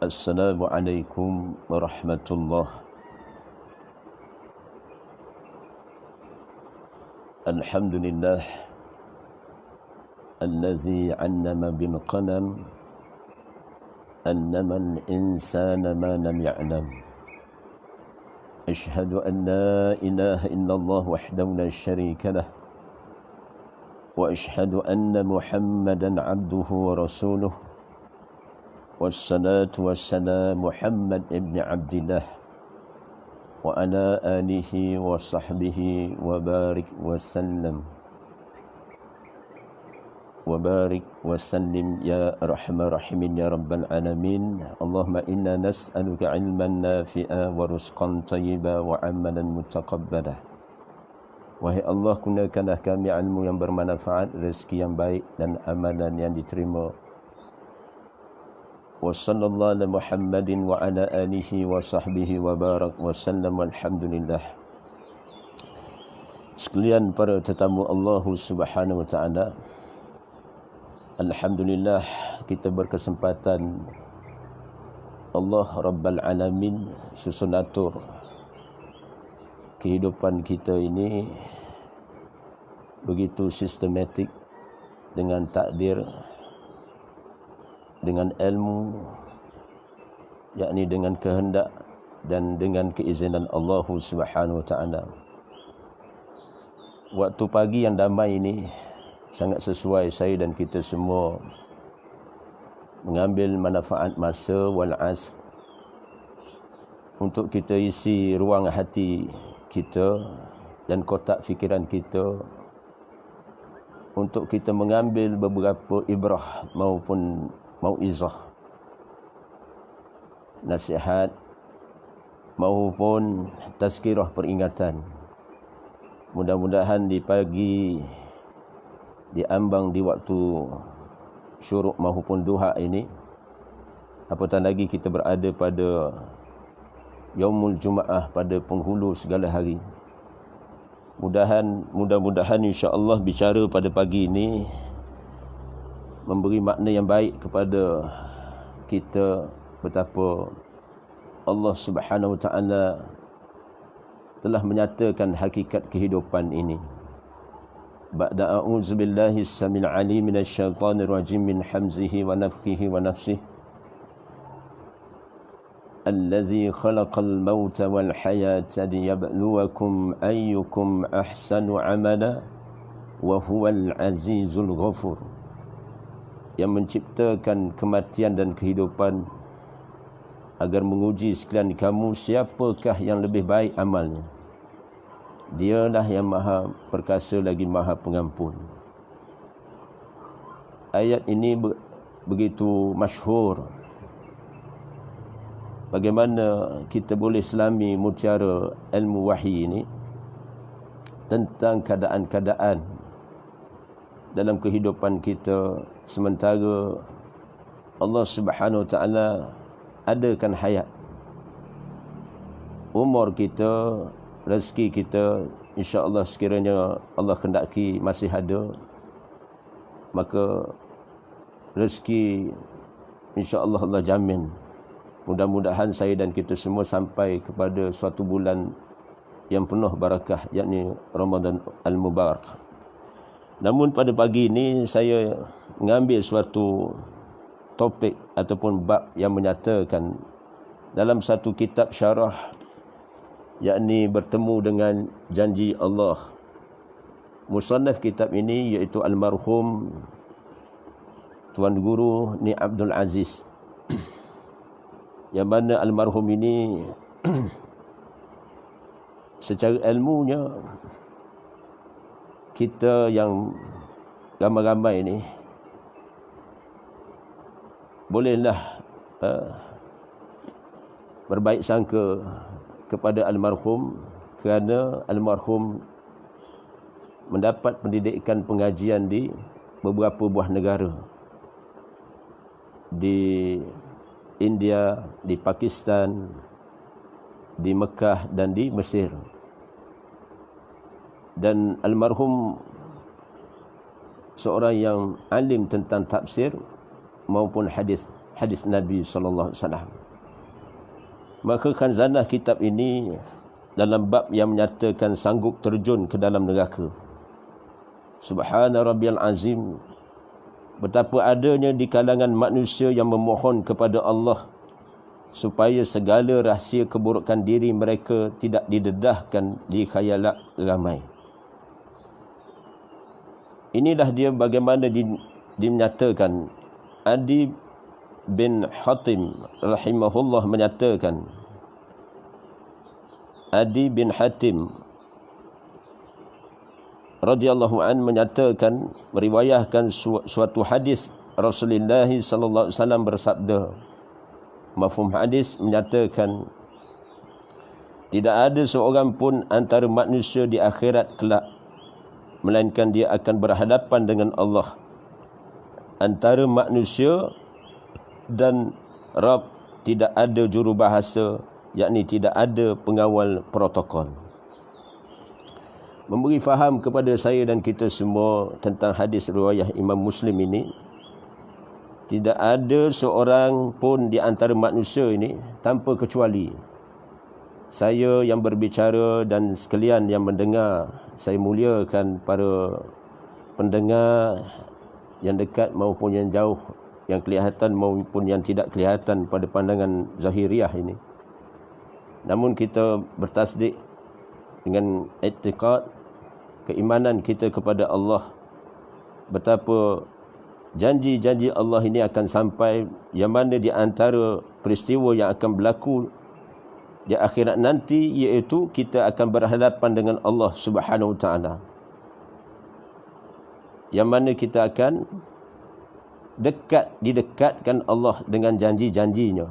Assalamualaikum warahmatullahi. Alhamdulillah allazi 'allama bil qalam annama al-insana ma lam ya'lam. Ashhadu an la ilaha illallah wahdahu la syarika lah wa ashhadu anna Muhammadan 'abduhu wa rasuluh. Wassalatu wassalamu Muhammad ibn Abdillah wa ala alihi wa sahbihi wa barik wa sallam wa barik wa sallim ya arhamar rahimin ya rabbal alamin. Allahumma inna nas'aluka ilman nafi'a wa rizqan tayyiba wa amalan mutaqabbala. Wahai Allah, gunakanlah kami ilmu yang bermanfaat, rezeki yang baik dan amalan yang diterima. Wa sallallahu ala Muhammadin wa ala alihi wa sahbihi wa barak wa sallam walhamdulillah. Sekalian para tetamu Allah Subhanahu wa taala, alhamdulillah kita berkesempatan Allah Rabbal Alamin susun atur kehidupan kita ini begitu sistematik dengan takdir, dengan ilmu, yakni dengan kehendak dan dengan keizinan Allah Subhanahu wa taala. Waktu pagi yang damai ini sangat sesuai saya dan kita semua mengambil manfaat masa wal asr untuk kita isi ruang hati kita dan kotak fikiran kita untuk kita mengambil beberapa ibrah maupun mauizah, nasihat maupun tazkirah peringatan. Mudah-mudahan di pagi, di ambang di waktu syuruk maupun duha ini, apatah lagi kita berada pada Yaumul Jumaah, pada penghulu segala hari. Mudah-mudahan insya-Allah bicara pada pagi ini memberi makna yang baik kepada kita betapa Allah Subhanahu wa taala telah menyatakan hakikat kehidupan ini. Ba'da a'udzubillahi as-samil 'alim minasyaitonir rajim min hamzihi wa nafthihi wa nafsihi. Allazi khalaqal mauta wal hayata liyabluwakum ayyukum ahsanu 'amala wa huwal azizul ghafur. Yang menciptakan kematian dan kehidupan agar menguji sekalian kamu siapakah yang lebih baik amalnya. Dialah yang maha perkasa lagi maha pengampun. Ayat ini begitu masyhur. Bagaimana kita boleh selami mutiara ilmu wahyi ini tentang keadaan-keadaan dalam kehidupan kita sementara Allah Subhanahu wa taala adakan hayat. Umur kita, rezeki kita, insya-Allah sekiranya Allah kendaki masih ada, maka rezeki insya-Allah Allah jamin. Mudah-mudahan saya dan kita semua sampai kepada suatu bulan yang penuh barakah, yakni Ramadan Al-Mubarak. Namun pada pagi ini saya mengambil suatu topik ataupun bab yang menyatakan dalam satu kitab syarah, yakni bertemu dengan janji Allah. Musannaf kitab ini iaitu almarhum Tuan Guru Ni Abdul Aziz, yang mana almarhum ini secara ilmunya kita yang ramai-ramai ini bolehlah berbaik sangka kepada almarhum kerana almarhum mendapat pendidikan pengajian di beberapa buah negara, di India, di Pakistan, di Mekah dan di Mesir. Dan almarhum seorang yang alim tentang tafsir maupun hadis Nabi sallallahu alaihi wasallam. Maka khanzanah kitab ini dalam bab yang menyatakan sanggup terjun ke dalam neraka. Subhana rabbiyal azim, betapa adanya di kalangan manusia yang memohon kepada Allah supaya segala rahsia keburukan diri mereka tidak didedahkan di khayalat ramai. Inilah dia bagaimana dinyatakan. Adi bin Hatim rahimahullah menyatakan, Adi bin Hatim radhiyallahu an menyatakan, meriwayahkan suatu hadis Rasulullah sallallahu alaihi wasallam bersabda. Mafhum hadis menyatakan, tidak ada seorang pun antara manusia di akhirat kelak melainkan dia akan berhadapan dengan Allah. Antara manusia dan Rabb tidak ada jurubahasa, yakni tidak ada pengawal protokol. Memberi faham kepada saya dan kita semua tentang hadis riwayat Imam Muslim ini, tidak ada seorang pun di antara manusia ini tanpa kecuali saya yang berbicara dan sekalian yang mendengar. Saya muliakan para pendengar yang dekat maupun yang jauh, yang kelihatan maupun yang tidak kelihatan pada pandangan zahiriah ini. Namun kita bertasdik dengan i'tiqad, keimanan kita kepada Allah, betapa janji-janji Allah ini akan sampai, yang mana di antara peristiwa yang akan berlaku di akhirat nanti iaitu kita akan berhadapan dengan Allah Subhanahu Wa Taala, yang mana kita akan didekatkan Allah dengan janji-janjinya.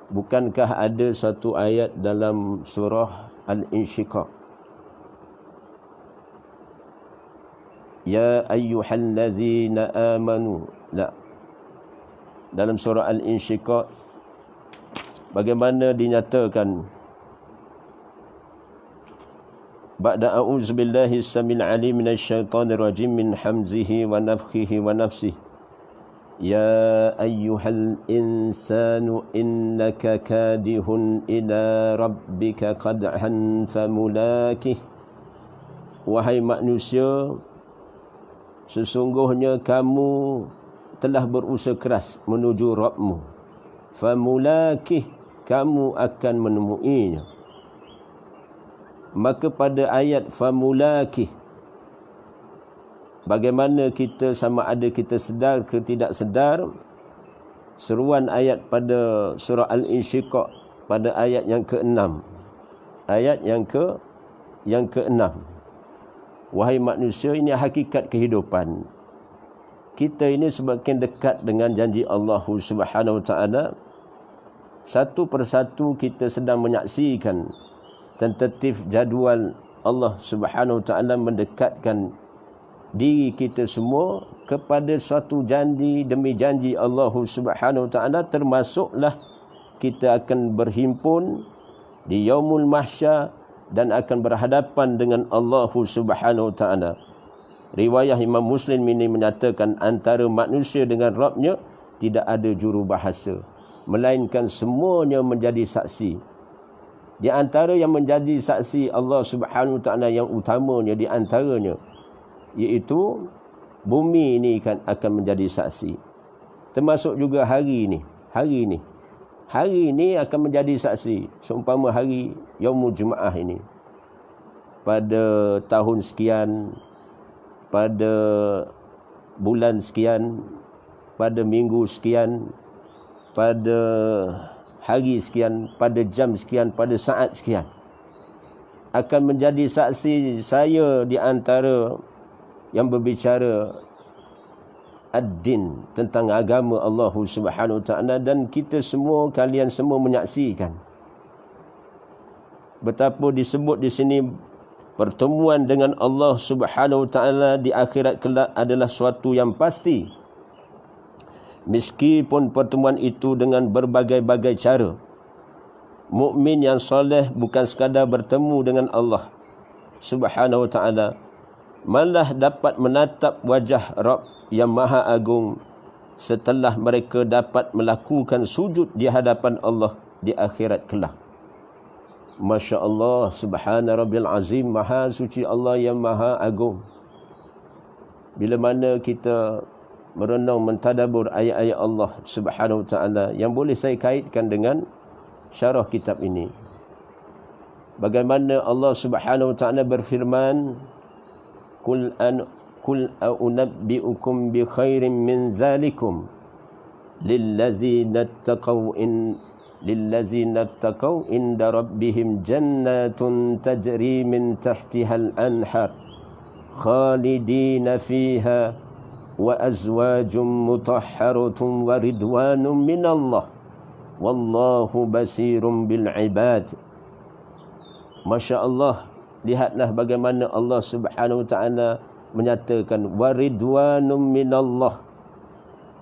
Bukankah ada satu ayat dalam surah Al-Insyiqaq, ya ayyuhallazina amanu, la, dalam surah Al-Insyiqaq bagaimana dinyatakan, ba'da a'udzubillahi samil alim minasyaitonir rajim min hamzihi wa nafthihi wa nafsihi, ya ayyuhal insanu innaka kadihun ila rabbika qad'an famulakih, wahai manusia, sesungguhnya kamu telah berusaha keras menuju Rabbmu, famulakih, kamu akan menemuinya. Maka pada ayat famulakih, bagaimana kita, sama ada kita sedar ke tidak sedar, seruan ayat pada surah Al-Insyiqaq pada ayat yang ke-6, ayat yang ke-6, wahai manusia, ini hakikat kehidupan kita ini semakin dekat dengan janji Allah Subhanahu Wa Taala. Satu persatu kita sedang menyaksikan tentatif jadual Allah Subhanahu Wa Taala mendekatkan diri kita semua kepada suatu janji demi janji Allah Subhanahu Wa Taala, termasuklah kita akan berhimpun di Yaumul Mahsyar dan akan berhadapan dengan Allah Subhanahu Wa Taala. Riwayat Imam Muslim ini menyatakan antara manusia dengan Rabbnya tidak ada juru bahasa, melainkan semuanya menjadi saksi. Di antara yang menjadi saksi Allah Subhanahu Wa Taala yang utamanya di antaranya iaitu bumi ini akan menjadi saksi. Termasuk juga hari ini akan menjadi saksi. Seumpama hari Yaumul Jumaah ini, pada tahun sekian, pada bulan sekian, pada minggu sekian, pada hari sekian, pada jam sekian, pada saat sekian, akan menjadi saksi saya di antara yang berbicara ad-din, tentang agama Allah Subhanahu Wa Taala, dan kita semua, kalian semua menyaksikan betapa disebut di sini pertemuan dengan Allah Subhanahu Wa Taala di akhirat kelak adalah suatu yang pasti, meskipun pertemuan itu dengan berbagai-bagai cara. Mukmin yang soleh bukan sekadar bertemu dengan Allah Subhanahu wa ta'ala, malah dapat menatap wajah Rabb yang Maha Agung setelah mereka dapat melakukan sujud di hadapan Allah di akhirat kelak. Masya Allah, subhana rabbil azim, maha suci Allah yang maha agung. Bila mana kita merenung mentadabbur ayat-ayat Allah Subhanahu wa ta'ala, yang boleh saya kaitkan dengan syarah kitab ini. Bagaimana Allah Subhanahu wa ta'ala berfirman, Qul a'unabbi'ukum bi khairin min zalikum lillazina attaqaw inda rabbihim jannatun tajri min tahtihal anhar khalidina fiha wa azwajum mutahharatun wa ridwanun minallah wallahu basirun bil ibad. Masya Allah, lihatlah bagaimana Allah Subhanahu wa ta'ala menyatakan waridwanum minallah.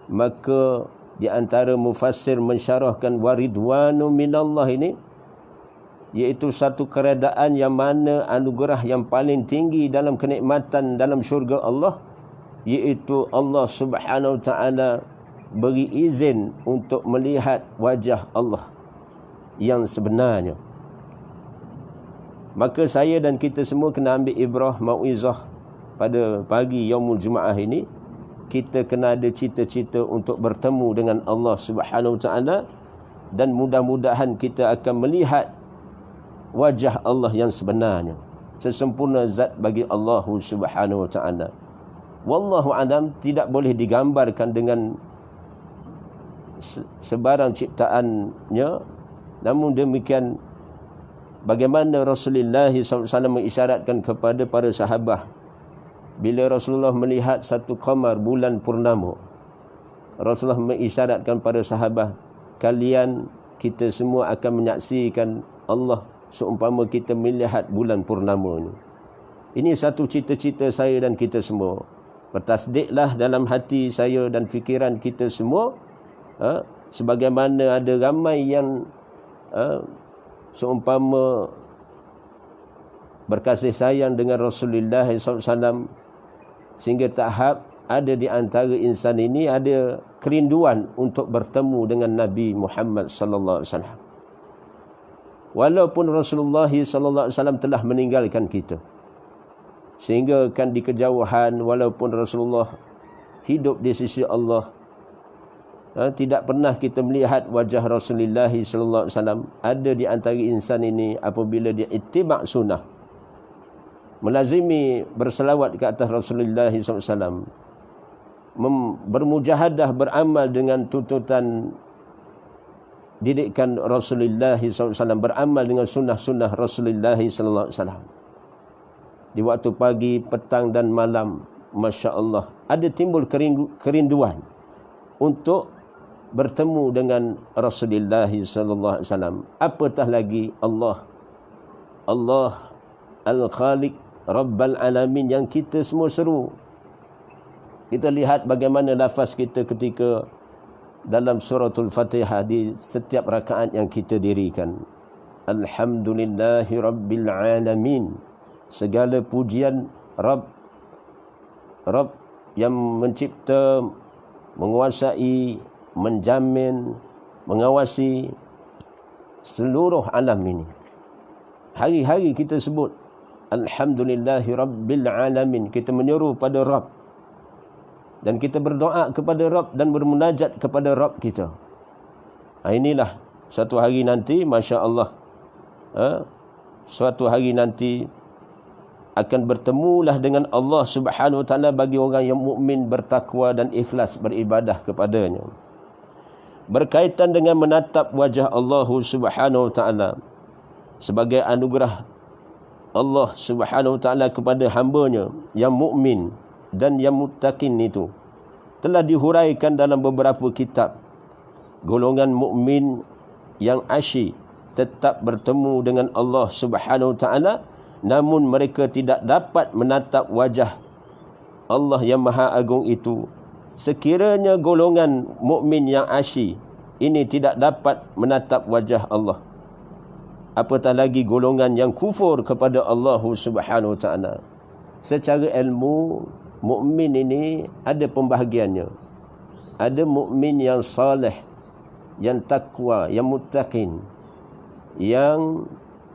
Maka di antara mufassir mensyarahkan waridwanum minallah ini, iaitu satu keredaan yang mana anugerah yang paling tinggi dalam kenikmatan dalam syurga Allah, iaitu Allah Subhanahu wa ta'ala beri izin untuk melihat wajah Allah yang sebenarnya. Maka saya dan kita semua kena ambil ibrah, mauizah pada pagi yaumul Jumaah ini. Kita kena ada cita-cita untuk bertemu dengan Allah Subhanahu wa ta'ala, dan mudah-mudahan kita akan melihat wajah Allah yang sebenarnya. Sesempurna zat bagi Allah Subhanahu wa ta'ala. Wallahu alam, tidak boleh digambarkan dengan sebarang ciptaannya. Namun demikian, bagaimana Rasulullah SAW mengisyaratkan kepada para sahabat bila Rasulullah melihat satu qamar, bulan purnama, Rasulullah mengisyaratkan para sahabat, kalian, kita semua akan menyaksikan Allah seumpama kita melihat bulan purnama ini. Ini satu cita-cita saya dan kita semua. Bertasdiklah dalam hati saya dan fikiran kita semua, sebagaimana ada ramai yang seumpama berkasih sayang dengan Rasulullah SAW, sehingga tahap ada di antara insan ini ada kerinduan untuk bertemu dengan Nabi Muhammad sallallahu alaihi wasallam. Walaupun Rasulullah sallallahu alaihi wasallam telah meninggalkan kita, sehingga kan di kejauhan, walaupun Rasulullah hidup di sisi Allah, tidak pernah kita melihat wajah Rasulullah sallallahu alaihi wasallam. Ada di antara insan ini apabila dia ittiba' sunnah, melazimi berselawat ke atas Rasulullah SAW, bermujahadah, beramal dengan tuntutan didikan Rasulullah SAW, beramal dengan sunnah-sunnah Rasulullah SAW. Di waktu pagi, petang dan malam, Masya Allah, ada timbul kerinduan untuk bertemu dengan Rasulullah SAW. Apatah lagi Allah Al-Khaliq Rabbal Alamin yang kita semua seru. Kita lihat bagaimana lafaz kita ketika dalam suratul Fatihah di setiap rakaat yang kita dirikan. Alhamdulillahi Rabbil Alamin. Segala pujian Rabb yang mencipta, menguasai, menjamin, mengawasi seluruh alam ini. Hari-hari kita sebut Alhamdulillahi Rabbil Alamin. Kita menyeru pada Rabb, dan kita berdoa kepada Rabb dan bermunajat kepada Rabb kita. Inilah suatu hari nanti, Masya Allah, suatu hari nanti akan bertemulah dengan Allah Subhanahu wa ta'ala bagi orang yang mukmin, bertakwa dan ikhlas beribadah kepadanya. Berkaitan dengan menatap wajah Allah Subhanahu wa ta'ala sebagai anugerah Allah Subhanahu wa ta'ala kepada hambanya yang mukmin dan yang muttaqin, itu telah dihuraikan dalam beberapa kitab. Golongan mukmin yang asyik tetap bertemu dengan Allah Subhanahu wa ta'ala, namun mereka tidak dapat menatap wajah Allah yang Maha Agung itu. Sekiranya golongan mukmin yang asyik ini tidak dapat menatap wajah Allah, apatah lagi golongan yang kufur kepada Allah Subhanahu Wa Taala. Secara ilmu, mukmin ini ada pembahagiannya. Ada mukmin yang saleh, yang takwa, yang muttaqin, yang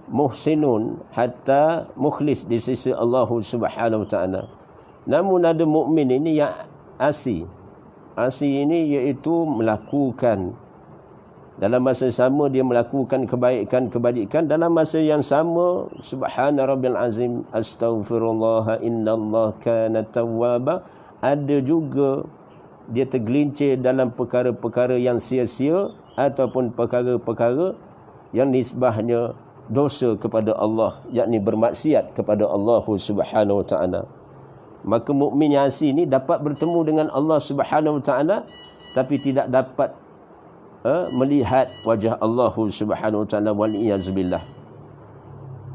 muhsinun hatta mukhlis di sisi Allah Subhanahu Wa Taala. Namun ada mukmin ini yang asi. Asi ini iaitu melakukan, dalam masa yang sama dia melakukan kebaikan, dalam masa yang sama subhana rabbil azim, astaghfirullah innallaha kana tawwaba. Ada juga dia tergelincir dalam perkara-perkara yang sia-sia ataupun perkara-perkara yang nisbahnya dosa kepada Allah, yakni bermaksiat kepada Allah Subhanahu Wa Taala. Maka mukmin yang asli ini dapat bertemu dengan Allah Subhanahu Wa Taala tapi tidak dapat melihat wajah Allah Subhanahu Wa Taala, wal iyazbillah.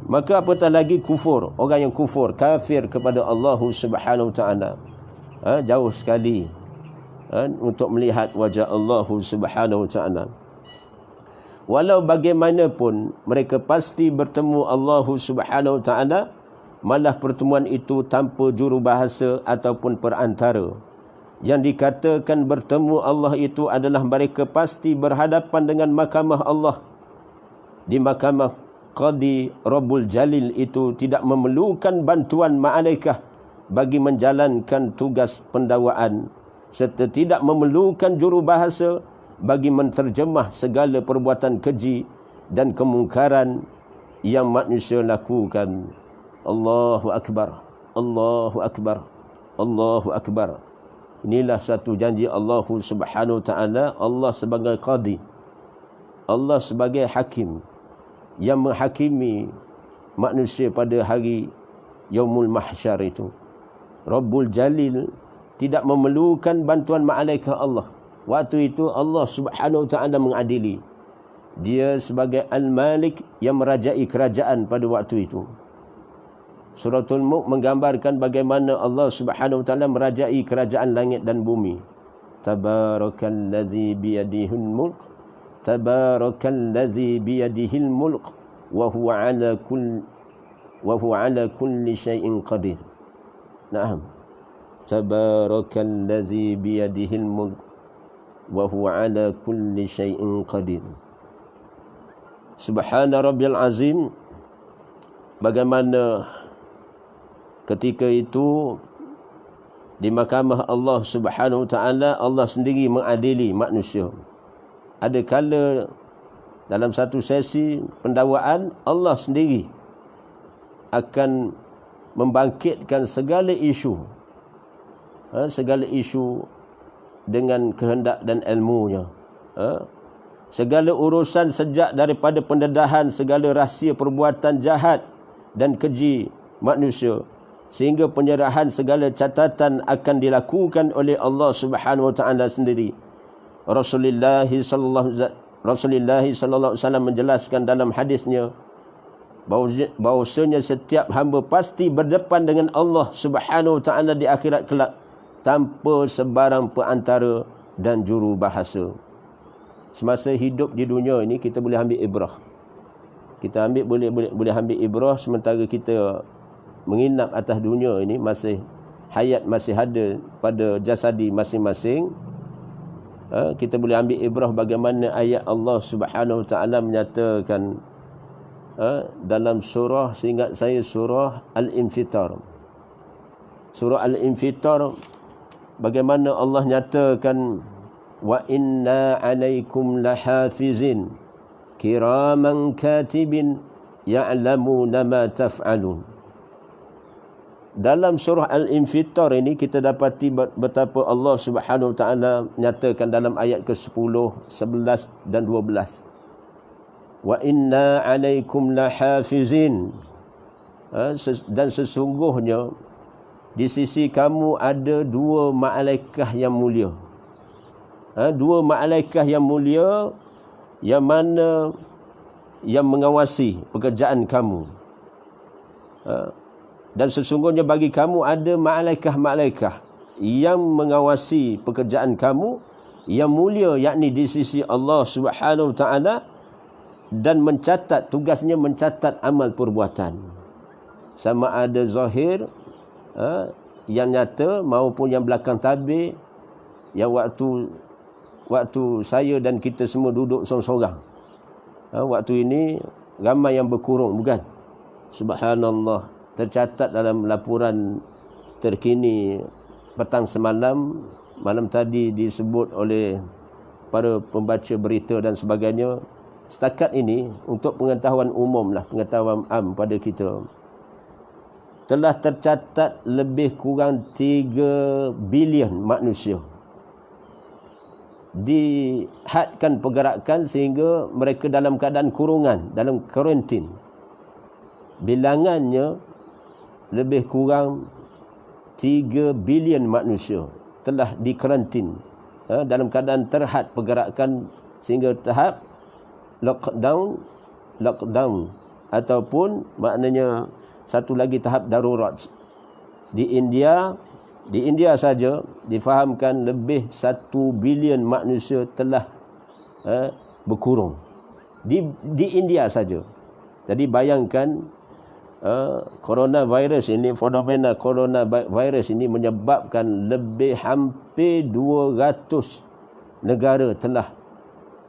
Maka apatah lagi kufur, orang yang kufur, kafir kepada Allah Subhanahu Wa Taala, jauh sekali untuk melihat wajah Allah Subhanahu Wa Taala. Walau bagaimanapun mereka pasti bertemu Allah Subhanahu Wa Taala, malah pertemuan itu tanpa jurubahasa ataupun perantara. Yang dikatakan bertemu Allah itu adalah mereka pasti berhadapan dengan mahkamah Allah. Di mahkamah Qadi Rabbul Jalil itu tidak memerlukan bantuan malaikah bagi menjalankan tugas pendakwaan, serta tidak memerlukan jurubahasa bagi menterjemah segala perbuatan keji dan kemungkaran yang manusia lakukan. Allahu Akbar, Allahu Akbar, Allahu Akbar. Inilah satu janji Allah Subhanahu Wa Taala. Allah sebagai qadi, Allah sebagai hakim yang menghakimi manusia pada hari Yaumul Mahsyar itu. Rabbul Jalil tidak memerlukan bantuan malaikat Allah. Waktu itu Allah Subhanahu Wa Taala mengadili. Dia sebagai Al-Malik yang merajai kerajaan pada waktu itu. Suratul Mulk menggambarkan bagaimana Allah Subhanahu Wa Taala merajai kerajaan langit dan bumi. Tabarakalladzi biyadihil mulk, tabarakalladzi biyadihil mulk wa huwa ala kulli syai'in qadir. Naam. Tabarakalladzi biyadihil mulk wa huwa ala kulli syai'in qadir. Subhana rabbil azim. Bagaimana ketika itu di mahkamah Allah Subhanahu Wa Taala, Allah sendiri mengadili manusia. Ada kala dalam satu sesi pendakwaan, Allah sendiri akan membangkitkan segala isu dengan kehendak dan ilmunya. Segala urusan sejak daripada pendedahan segala rahsia perbuatan jahat dan keji manusia, sehingga penyerahan segala catatan akan dilakukan oleh Allah Subhanahu Wa Taala sendiri. Rasulullah sallallahu alaihi wasallam menjelaskan dalam hadisnya bahawasanya setiap hamba pasti berdepan dengan Allah Subhanahu Wa Taala di akhirat kelak tanpa sebarang perantara dan juru bahasa. Semasa hidup di dunia ini kita boleh ambil ibrah. Kita boleh ambil ibrah sementara kita menginap atas dunia ini, masih hayat, masih ada pada jasadi masing-masing. Kita boleh ambil ibrah bagaimana ayat Allah Subhanahu Wa Taala menyatakan dalam surah, seingat saya surah Al-Infitar. Surah Al-Infitar, bagaimana Allah nyatakan wa inna alaikum lahafizin kiraman katibin ya'lamuna ma taf'alun. Dalam surah Al-Infitar ini kita dapati betapa Allah Subhanahu Wa Taala nyatakan dalam ayat ke-10, 11 dan 12. Wa inna alaikum lahafizin. Dan sesungguhnya di sisi kamu ada dua malaikat yang mulia. Dua malaikat yang mulia yang mana yang mengawasi pekerjaan kamu. Dan sesungguhnya bagi kamu ada malaikat-malaikat yang mengawasi pekerjaan kamu yang mulia, yakni di sisi Allah Subhanahu Wa Taala, dan mencatat, tugasnya mencatat amal perbuatan, sama ada zahir yang nyata maupun yang belakang tabir, yang waktu saya dan kita semua duduk seorang-seorang. Waktu ini ramai yang berkurung, bukan? Subhanallah, tercatat dalam laporan terkini petang semalam, malam tadi disebut oleh para pembaca berita dan sebagainya. Setakat ini, untuk pengetahuan umum lah, pengetahuan am pada kita, telah tercatat lebih kurang 3 bilion manusia dihadkan pergerakan sehingga mereka dalam keadaan kurungan, dalam karantin. Bilangannya lebih kurang 3 bilion manusia telah dikarantin dalam keadaan terhad pergerakan sehingga tahap lockdown ataupun maknanya satu lagi tahap darurat. Di India saja difahamkan lebih 1 bilion manusia telah berkurung di India saja. Jadi bayangkan coronavirus ini, fenomena coronavirus ini menyebabkan lebih hampir 200 negara telah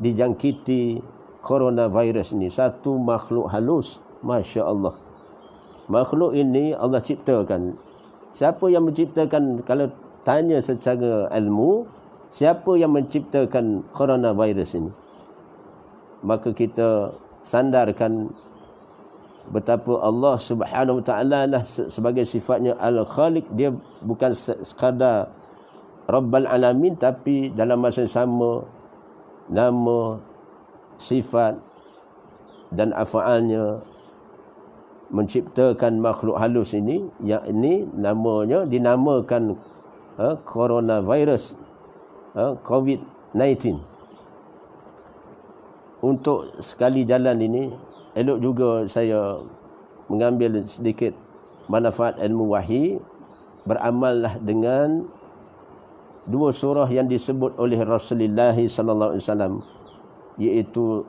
dijangkiti coronavirus ini. Satu makhluk halus, Masya Allah. Makhluk ini Allah ciptakan. Siapa yang menciptakan? Kalau tanya secara ilmu, siapa yang menciptakan coronavirus ini? Maka kita sandarkan betapa Allah Subhanahu Wa Taala lah sebagai sifatnya Al-Khaliq. Dia bukan sekadar Rabbal Alamin, tapi dalam masa yang sama nama, sifat dan af'alnya menciptakan makhluk halus ini, yakni namanya dinamakan coronavirus, COVID-19. Untuk sekali jalan ini, elok juga saya mengambil sedikit manfaat ilmu wahyi, beramallah dengan 2 surah yang disebut oleh Rasulullah sallallahu alaihi wasallam, iaitu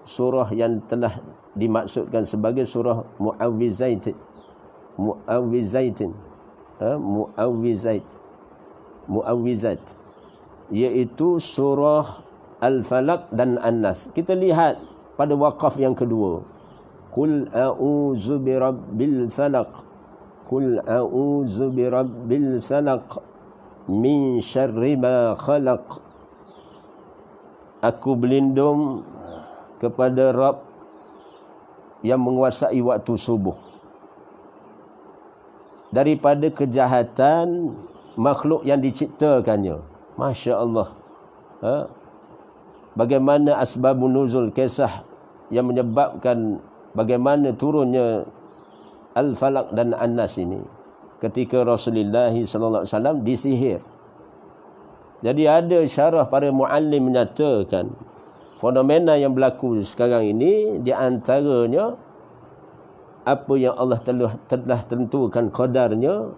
surah yang telah dimaksudkan sebagai surah Mu'awwizat, iaitu surah Al-Falaq dan An-Nas. Kita lihat pada waqaf yang kedua, Qul a'udzu birabbil falaq, Qul a'udzu birabbil falaq min syarri ma khalaq. Aku berlindung kepada Rabb yang menguasai waktu subuh, daripada kejahatan makhluk yang diciptakannya. Masya Allah. Bagaimana asbabun nuzul, kisah yang menyebabkan bagaimana turunnya Al-Falaq dan An-Nas ini ketika Rasulullah sallallahu alaihi wasallam disihir. Jadi ada syarah para muallim menyatakan fenomena yang berlaku sekarang ini di antaranya apa yang Allah telah tentukan qadarnya,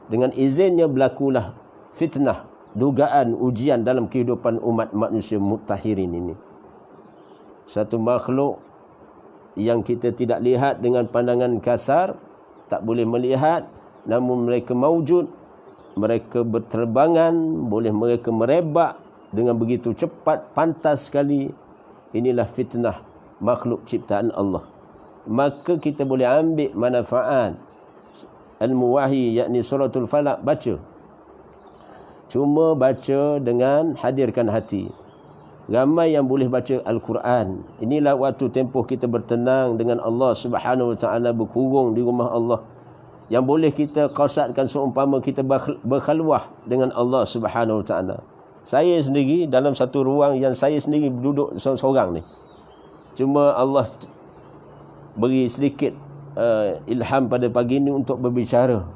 dengan izinnya berlakulah fitnah, dugaan, ujian dalam kehidupan umat manusia mutahirin ini. Satu makhluk yang kita tidak lihat dengan pandangan kasar, tak boleh melihat, namun mereka maujud, mereka berterbangan, boleh mereka merebak dengan begitu cepat, pantas sekali. Inilah fitnah makhluk ciptaan Allah. Maka kita boleh ambil manfaat ilmu wahyi, yakni suratul Falaq, baca. Cuma baca dengan hadirkan hati. Ramai yang boleh baca Al-Quran. Inilah waktu tempoh kita bertenang dengan Allah Subhanahu Wa Taala, berkurung di rumah Allah, yang boleh kita qasadkan seumpama kita berkhalwah dengan Allah Subhanahu Wa Taala. Saya sendiri dalam satu ruang yang saya sendiri duduk seorang-seorang ni, cuma Allah beri sedikit ilham pada pagi ini untuk berbicara,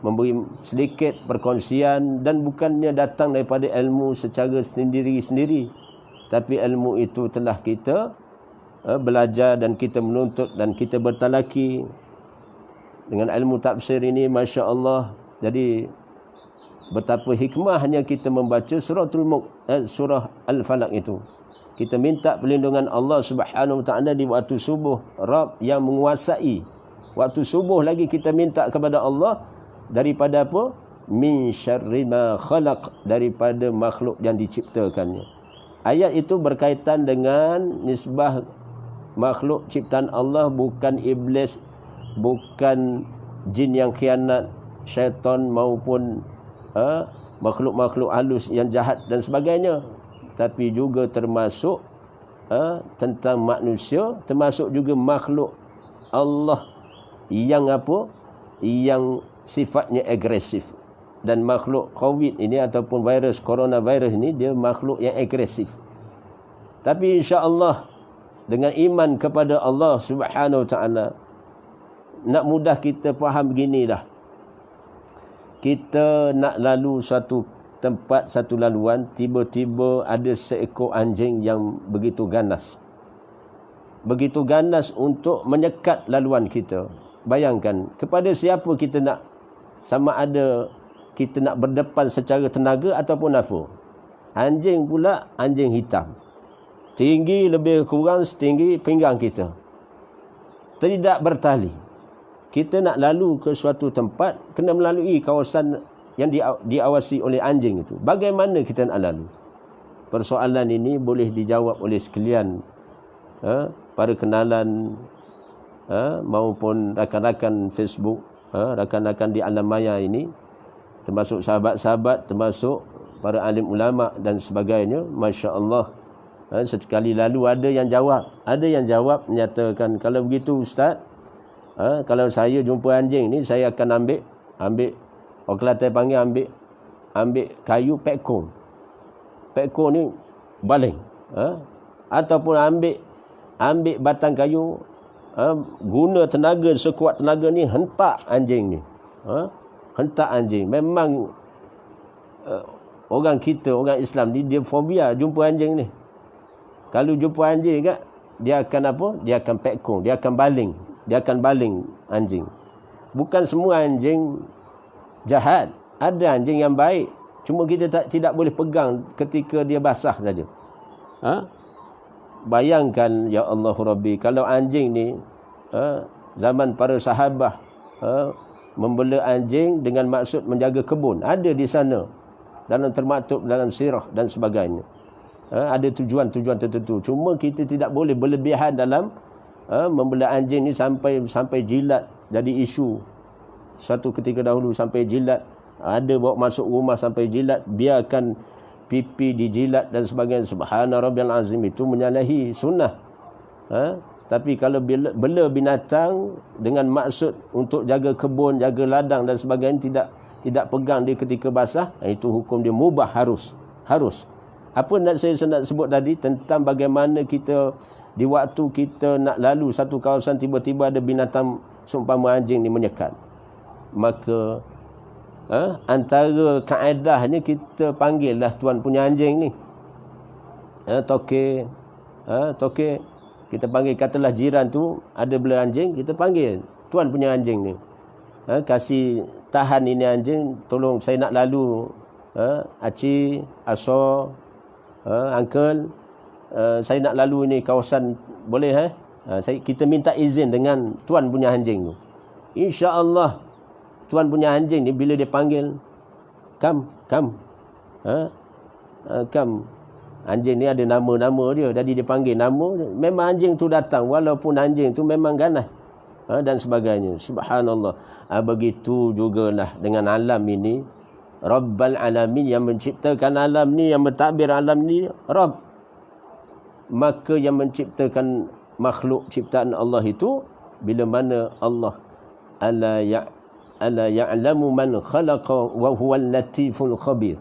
memberi sedikit perkongsian, dan bukannya datang daripada ilmu secara sendiri-sendiri, tapi ilmu itu telah kita belajar dan kita menuntut dan kita bertalaki dengan ilmu tafsir ini. Masya Allah. Jadi betapa hikmahnya kita membaca surah Al-Falaq itu. Kita minta perlindungan Allah Subhanahu Wa Taala di waktu subuh. Rabb yang menguasai. Waktu subuh lagi kita minta kepada Allah daripada apa? Min syarri ma khalaq, daripada makhluk yang diciptakannya. Ayat itu berkaitan dengan nisbah makhluk ciptaan Allah, bukan iblis, bukan jin yang khianat, syaitan maupun makhluk-makhluk halus yang jahat dan sebagainya, tapi juga termasuk tentang manusia, termasuk juga makhluk Allah yang apa? Yang sifatnya agresif. Dan makhluk COVID ini ataupun virus coronavirus ini, dia makhluk yang agresif. Tapi insya-Allah dengan iman kepada Allah Subhanahu Wa Taala, nak mudah kita faham beginilah. Kita nak lalu satu tempat, satu laluan, tiba-tiba ada seekor anjing yang begitu ganas. Begitu ganas untuk menyekat laluan kita. Bayangkan, kepada siapa kita nak, sama ada kita nak berdepan secara tenaga ataupun apa. Anjing pula, anjing hitam. Tinggi lebih kurang setinggi pinggang kita. Tidak bertali. Kita nak lalu ke suatu tempat, kena melalui kawasan yang diawasi oleh anjing itu. Bagaimana kita nak lalu? Persoalan ini boleh dijawab oleh sekalian para kenalan maupun rakan-rakan Facebook, rakan-rakan di alam maya ini, termasuk sahabat-sahabat, termasuk para alim ulama dan sebagainya. Masya Allah, sekali lalu ada yang jawab menyatakan, kalau begitu Ustaz, kalau saya jumpa anjing ni, saya akan ambil orang Kelantan panggil ambil kayu pekong ni baling, ataupun ambil batang kayu, guna tenaga sekuat tenaga ni, hentak anjing ni, hentak anjing. Memang orang Islam ni dia fobia jumpa anjing ni. Kalau jumpa anjing kan, dia akan apa? Dia akan pekong, dia akan baling anjing. Bukan semua anjing jahat, ada anjing yang baik. Cuma kita tidak boleh pegang ketika dia basah saja. Bayangkan, ya Allah Rabbi, kalau anjing ni zaman para sahabat membela anjing dengan maksud menjaga kebun, ada di sana dalam termaktub dalam sirah dan sebagainya. Ada tujuan-tujuan tertentu. Cuma kita tidak boleh berlebihan dalam membela anjing ni sampai jilat jadi isu. Satu ketika dahulu sampai jilat, ada bawa masuk rumah sampai jilat, biarkan pipi dijilat dan sebagainya. Subhana rabbiyal azim, itu menyalahi sunnah. Tapi kalau bela binatang dengan maksud untuk jaga kebun, jaga ladang dan sebagainya, tidak pegang dia ketika basah, itu hukum dia mubah, harus. Apa saya nak sebut tadi tentang bagaimana kita di waktu kita nak lalu satu kawasan, tiba-tiba ada binatang seumpama anjing ni menyekat. Maka antara kaedahnya kita panggillah tuan punya anjing ni. Toke, kita panggil, katalah jiran tu ada bela anjing, kita panggil tuan punya anjing ni. Kasih tahan ini anjing, tolong saya nak lalu. Aci, aso, uncle, saya nak lalu ini kawasan, boleh kita minta izin dengan tuan punya anjing tu. Insya-Allah tuan punya anjing ni bila dia panggil, come, anjing ni ada nama-nama dia, jadi dia panggil nama, memang anjing tu datang, walaupun anjing tu memang ganas dan sebagainya. Subhanallah. Begitu jugalah dengan alam ini. Rabbal alamin, yang menciptakan alam ni, yang mentadbir alam ni Rabb. Maka yang menciptakan makhluk ciptaan Allah itu, bila mana Allah ala ya'lamu man khalaqa wa huwal latiful khabir.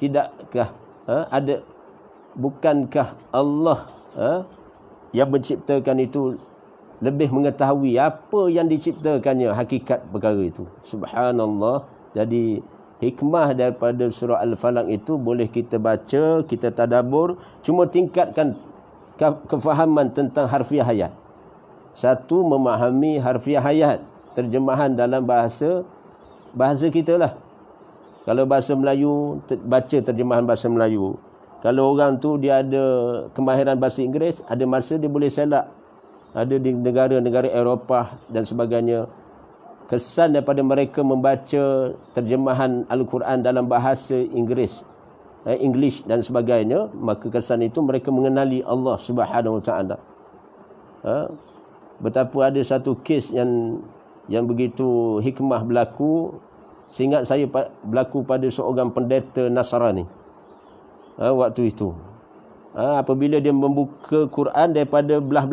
Tidakkah ada, bukankah Allah yang menciptakan itu lebih mengetahui apa yang diciptakannya, hakikat perkara itu. Subhanallah. Jadi hikmah daripada surah Al-Falaq itu boleh kita baca, kita tadabbur, cuma tingkatkan kefahaman tentang harfiah ayat. Satu, memahami harfiah ayat, terjemahan dalam bahasa kita lah. Kalau bahasa Melayu, baca terjemahan bahasa Melayu. Kalau orang tu dia ada kemahiran bahasa Inggeris, ada masa dia boleh selak. Ada di negara-negara Eropah dan sebagainya, kesan daripada mereka membaca terjemahan Al-Quran dalam bahasa Inggeris, English dan sebagainya, maka kesan itu mereka mengenali Allah Subhanahu Wa Taala. Betapa ada satu kes yang begitu hikmah berlaku, seingat saya berlaku pada seorang pendeta Nasrani waktu itu. Apabila dia membuka Quran daripada belah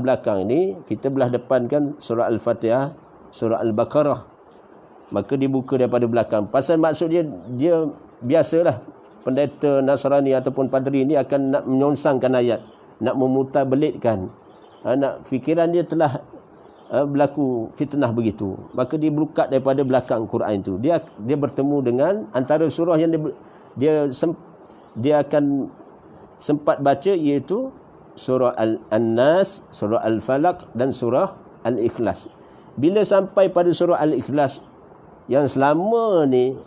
belakang ini, kita belah depan kan surah Al-Fatihah, surah Al-Baqarah, maka dibuka daripada belakang. Pasal maksud dia biasalah pendeta Nasrani ataupun padri ini akan nak menyongsangkan ayat, nak memutarbelitkan, nak fikiran dia telah berlaku fitnah begitu, maka dia buka daripada belakang Quran itu. Dia bertemu dengan antara surah yang dia akan sempat baca, iaitu surah An-Nas, surah Al-Falaq dan surah Al-Ikhlas. Bila sampai pada surah Al-Ikhlas, yang selama ni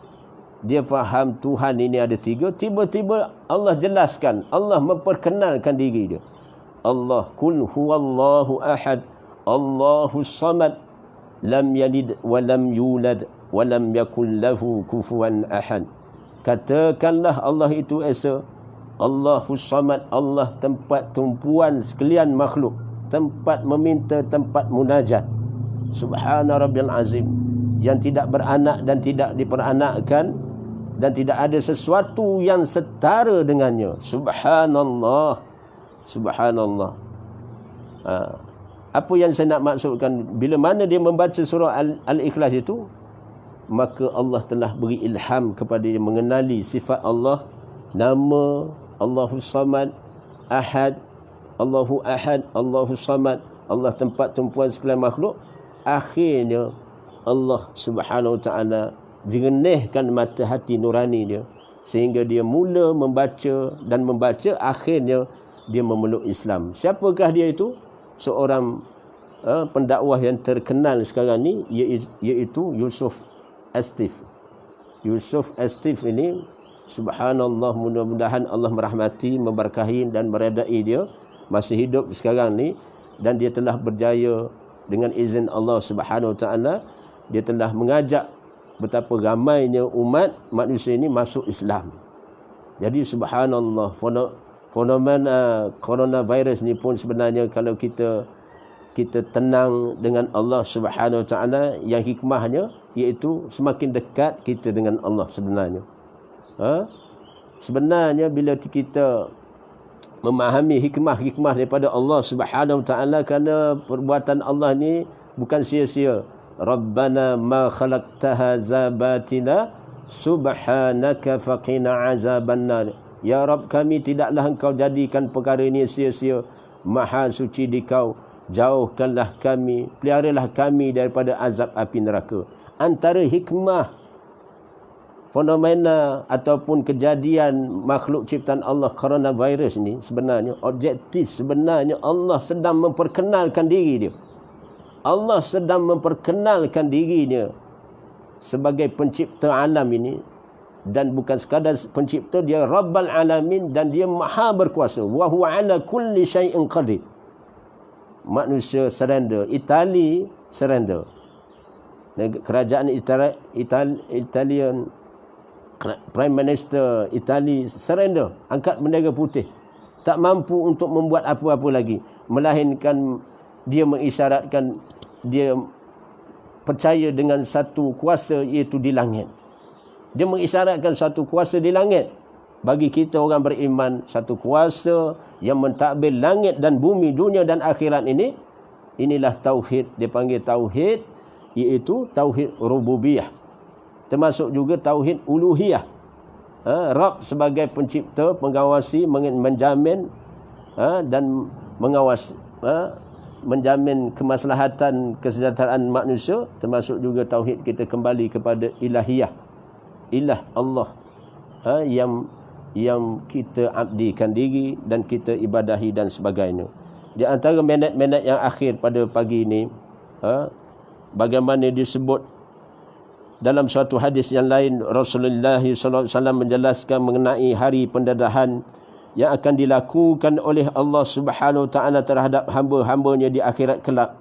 dia faham Tuhan ini ada tiga, tiba-tiba Allah jelaskan, Allah memperkenalkan diri dia. Allah, kul huwallahu ahad, Allahus samad, lam yalid wa lam yulad wa lam yakul lahu kufuwan ahad. Katakanlah Allah itu esa, Allahus samad, Allah tempat tumpuan sekalian makhluk, tempat meminta, tempat munajat. Subhana rabbil azim, yang tidak beranak dan tidak diperanakkan, dan tidak ada sesuatu yang setara dengannya. Subhanallah, subhanallah. Apa yang saya nak maksudkan, bila mana dia membaca surah Al-Ikhlas itu, maka Allah telah beri ilham kepada dia mengenali sifat Allah, nama Allahus Samad, Ahad, Allahu Ahad, Allahus Samad, Allah tempat tumpuan sekalian makhluk. Akhirnya Allah Subhanahu Wa Taala jernihkan mata hati nurani dia, sehingga dia mula membaca, dan membaca akhirnya dia memeluk Islam. Siapakah dia itu? Seorang pendakwah yang terkenal sekarang ni, iaitu Yusuf Astif. Yusuf Astif ini, subhanallah, mudah-mudahan Allah merahmati, memberkahi dan meredai dia, masih hidup sekarang ni, dan dia telah berjaya dengan izin Allah Subhanahu Wa Taala. Dia telah mengajak betapa ramainya umat manusia ini masuk Islam. Jadi subhanallah, fenomena coronavirus ni pun sebenarnya, kalau kita tenang dengan Allah Subhanahu Wa Taala, yang hikmahnya iaitu semakin dekat kita dengan Allah sebenarnya. Sebenarnya bila kita memahami hikmah-hikmah daripada Allah Subhanahu Wa Taala, kerana perbuatan Allah ni bukan sia-sia. Rabbana ma khalaqta hadza batila subhanaka faqina azabannar. Ya Rabb kami, tidaklah engkau jadikan perkara ini sia-sia. Maha suci di kau, jauhkanlah kami, peliharalah kami daripada azab api neraka. Antara hikmah fenomena ataupun kejadian makhluk ciptaan Allah coronavirus ni, sebenarnya objektif, sebenarnya Allah sedang memperkenalkan diri dia. Allah sedang memperkenalkan dirinya sebagai pencipta alam ini, dan bukan sekadar pencipta, dia Rabbal Alamin, dan dia maha berkuasa. Wa huwa ala kulli syai'in qadir. Manusia surrender. Itali surrender. Kerajaan Italian, Prime Minister Itali surrender, angkat bendera putih. Tak mampu untuk membuat apa-apa lagi, melainkan dia mengisyaratkan dia percaya dengan satu kuasa, iaitu di langit. Dia mengisyaratkan satu kuasa di langit. Bagi kita orang beriman, satu kuasa yang mentadbir langit dan bumi, dunia dan akhirat ini. Inilah tauhid, dia panggil tauhid, iaitu tauhid rububiyah. Termasuk juga tauhid uluhiyah. Rabb sebagai pencipta, pengawasi, menjamin dan mengawasi, menjamin kemaslahatan kesejahteraan manusia. Termasuk juga tauhid kita kembali kepada ilahiyah, ilah Allah, yang kita abdikan diri dan kita ibadahi dan sebagainya. Di antara minit-minit yang akhir pada pagi ini, bagaimana disebut dalam suatu hadis yang lain Rasulullah SAW menjelaskan mengenai hari pendedahan yang akan dilakukan oleh Allah Subhanahu Wa Taala terhadap hamba-hambanya di akhirat kelak.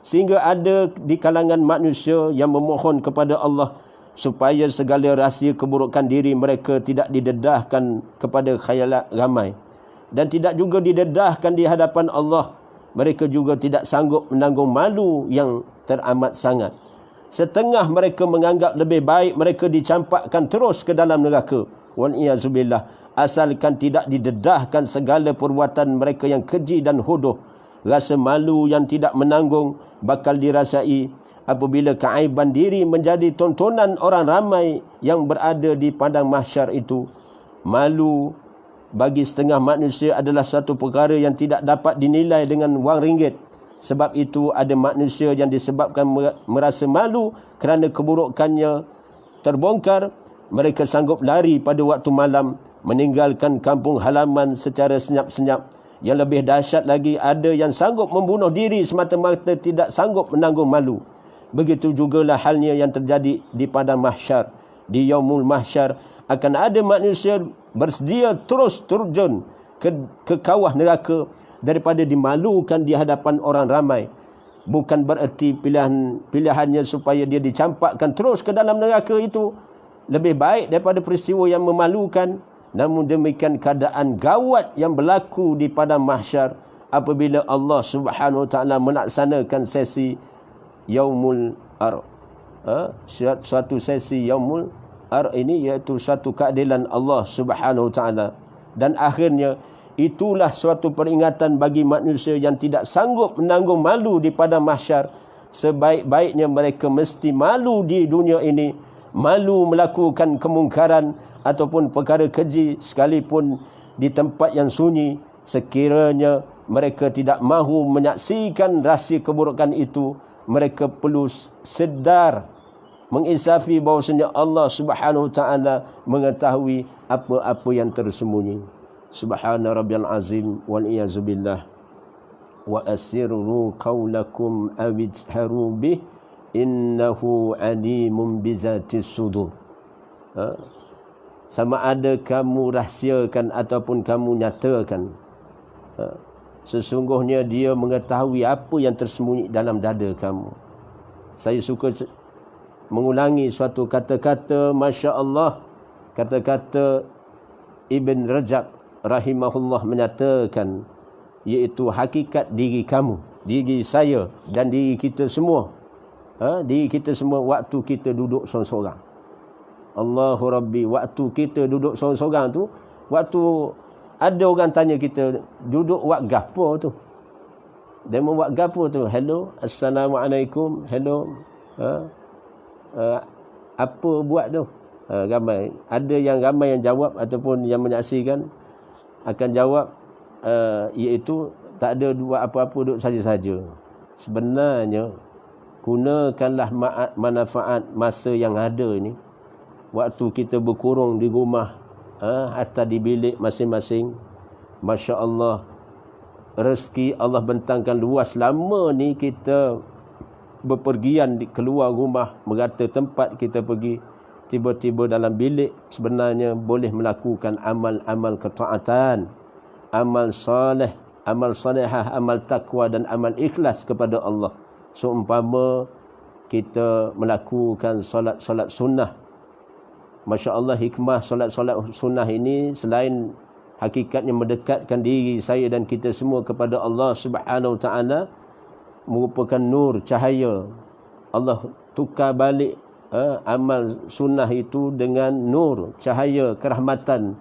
Sehingga ada di kalangan manusia yang memohon kepada Allah supaya segala rahsia keburukan diri mereka tidak didedahkan kepada khayalat ramai dan tidak juga didedahkan di hadapan Allah. Mereka juga tidak sanggup menanggung malu yang teramat sangat. Setengah mereka menganggap lebih baik mereka dicampakkan terus ke dalam neraka, wal-iyazubillah, asalkan tidak didedahkan segala perbuatan mereka yang keji dan hodoh. Rasa malu yang tidak menanggung bakal dirasai apabila keaiban diri menjadi tontonan orang ramai yang berada di padang mahsyar itu. Malu bagi setengah manusia adalah satu perkara yang tidak dapat dinilai dengan wang ringgit. Sebab itu ada manusia yang disebabkan merasa malu kerana keburukannya terbongkar, mereka sanggup lari pada waktu malam, meninggalkan kampung halaman secara senyap-senyap. Yang lebih dahsyat lagi, ada yang sanggup membunuh diri semata-mata tidak sanggup menanggung malu. Begitu jugalah halnya yang terjadi di padang mahsyar. Di yaumul mahsyar akan ada manusia bersedia terus terjun ke kawah neraka daripada dimalukan di hadapan orang ramai. Bukan bererti pilihannya supaya dia dicampakkan terus ke dalam neraka itu lebih baik daripada peristiwa yang memalukan. Namun demikian keadaan gawat yang berlaku di padang mahsyar apabila Allah Subhanahu Wa Taala melaksanakan sesi yaumul ar. Suatu sesi yaumul ar ini iaitu satu keadilan Allah Subhanahu Wa Taala. Dan akhirnya itulah suatu peringatan bagi manusia yang tidak sanggup menanggung malu di padang mahsyar. Sebaik-baiknya mereka mesti malu di dunia ini, malu melakukan kemungkaran ataupun perkara keji sekalipun di tempat yang sunyi, sekiranya mereka tidak mahu menyaksikan rahsia keburukan itu. Mereka perlu sedar, menginsafi bahawasanya Allah Subhanahu Wa Taala mengetahui apa-apa yang tersembunyi. Subhana rabbiyal azim wal iyazubillah. Wa asirru qawlakum awijharu bih innahu alimun bizatis sudur. Sama ada kamu rahsiakan ataupun kamu nyatakan, sesungguhnya dia mengetahui apa yang tersembunyi dalam dada kamu. Saya suka mengulangi suatu kata-kata, Masya Allah, kata-kata Ibn Rajab rahimahullah menyatakan, iaitu hakikat diri kamu, diri saya dan diri kita semua. Diri kita semua waktu kita duduk sorang-sorang. Allahu Rabbi, waktu kita duduk sorang-sorang tu, waktu ada orang tanya kita, duduk buat gapo tu? Dia mau buat gapo tu? Hello, Assalamualaikum, hello. Apa buat tu? Ramai. Ada yang ramai yang jawab ataupun yang menyaksikan akan jawab, iaitu tak ada buat apa-apa, duduk saja-saja. Sebenarnya, gunakanlah manfaat masa yang ada ini. Waktu kita berkurung di rumah, atau di bilik masing-masing, Masya Allah, rezeki Allah bentangkan luas. Lama ni kita berpergian keluar rumah, merata tempat kita pergi, tiba-tiba dalam bilik sebenarnya boleh melakukan amal-amal ketaatan, amal soleh, amal solehah, amal taqwa dan amal ikhlas kepada Allah. Seumpama kita melakukan solat-solat sunnah. Masya Allah, hikmah solat-solat sunnah ini selain hakikatnya mendekatkan diri saya dan kita semua kepada Allah Subhanahu Wa Taala, merupakan nur, cahaya. Allah tukar balik amal sunnah itu dengan nur, cahaya, kerahmatan,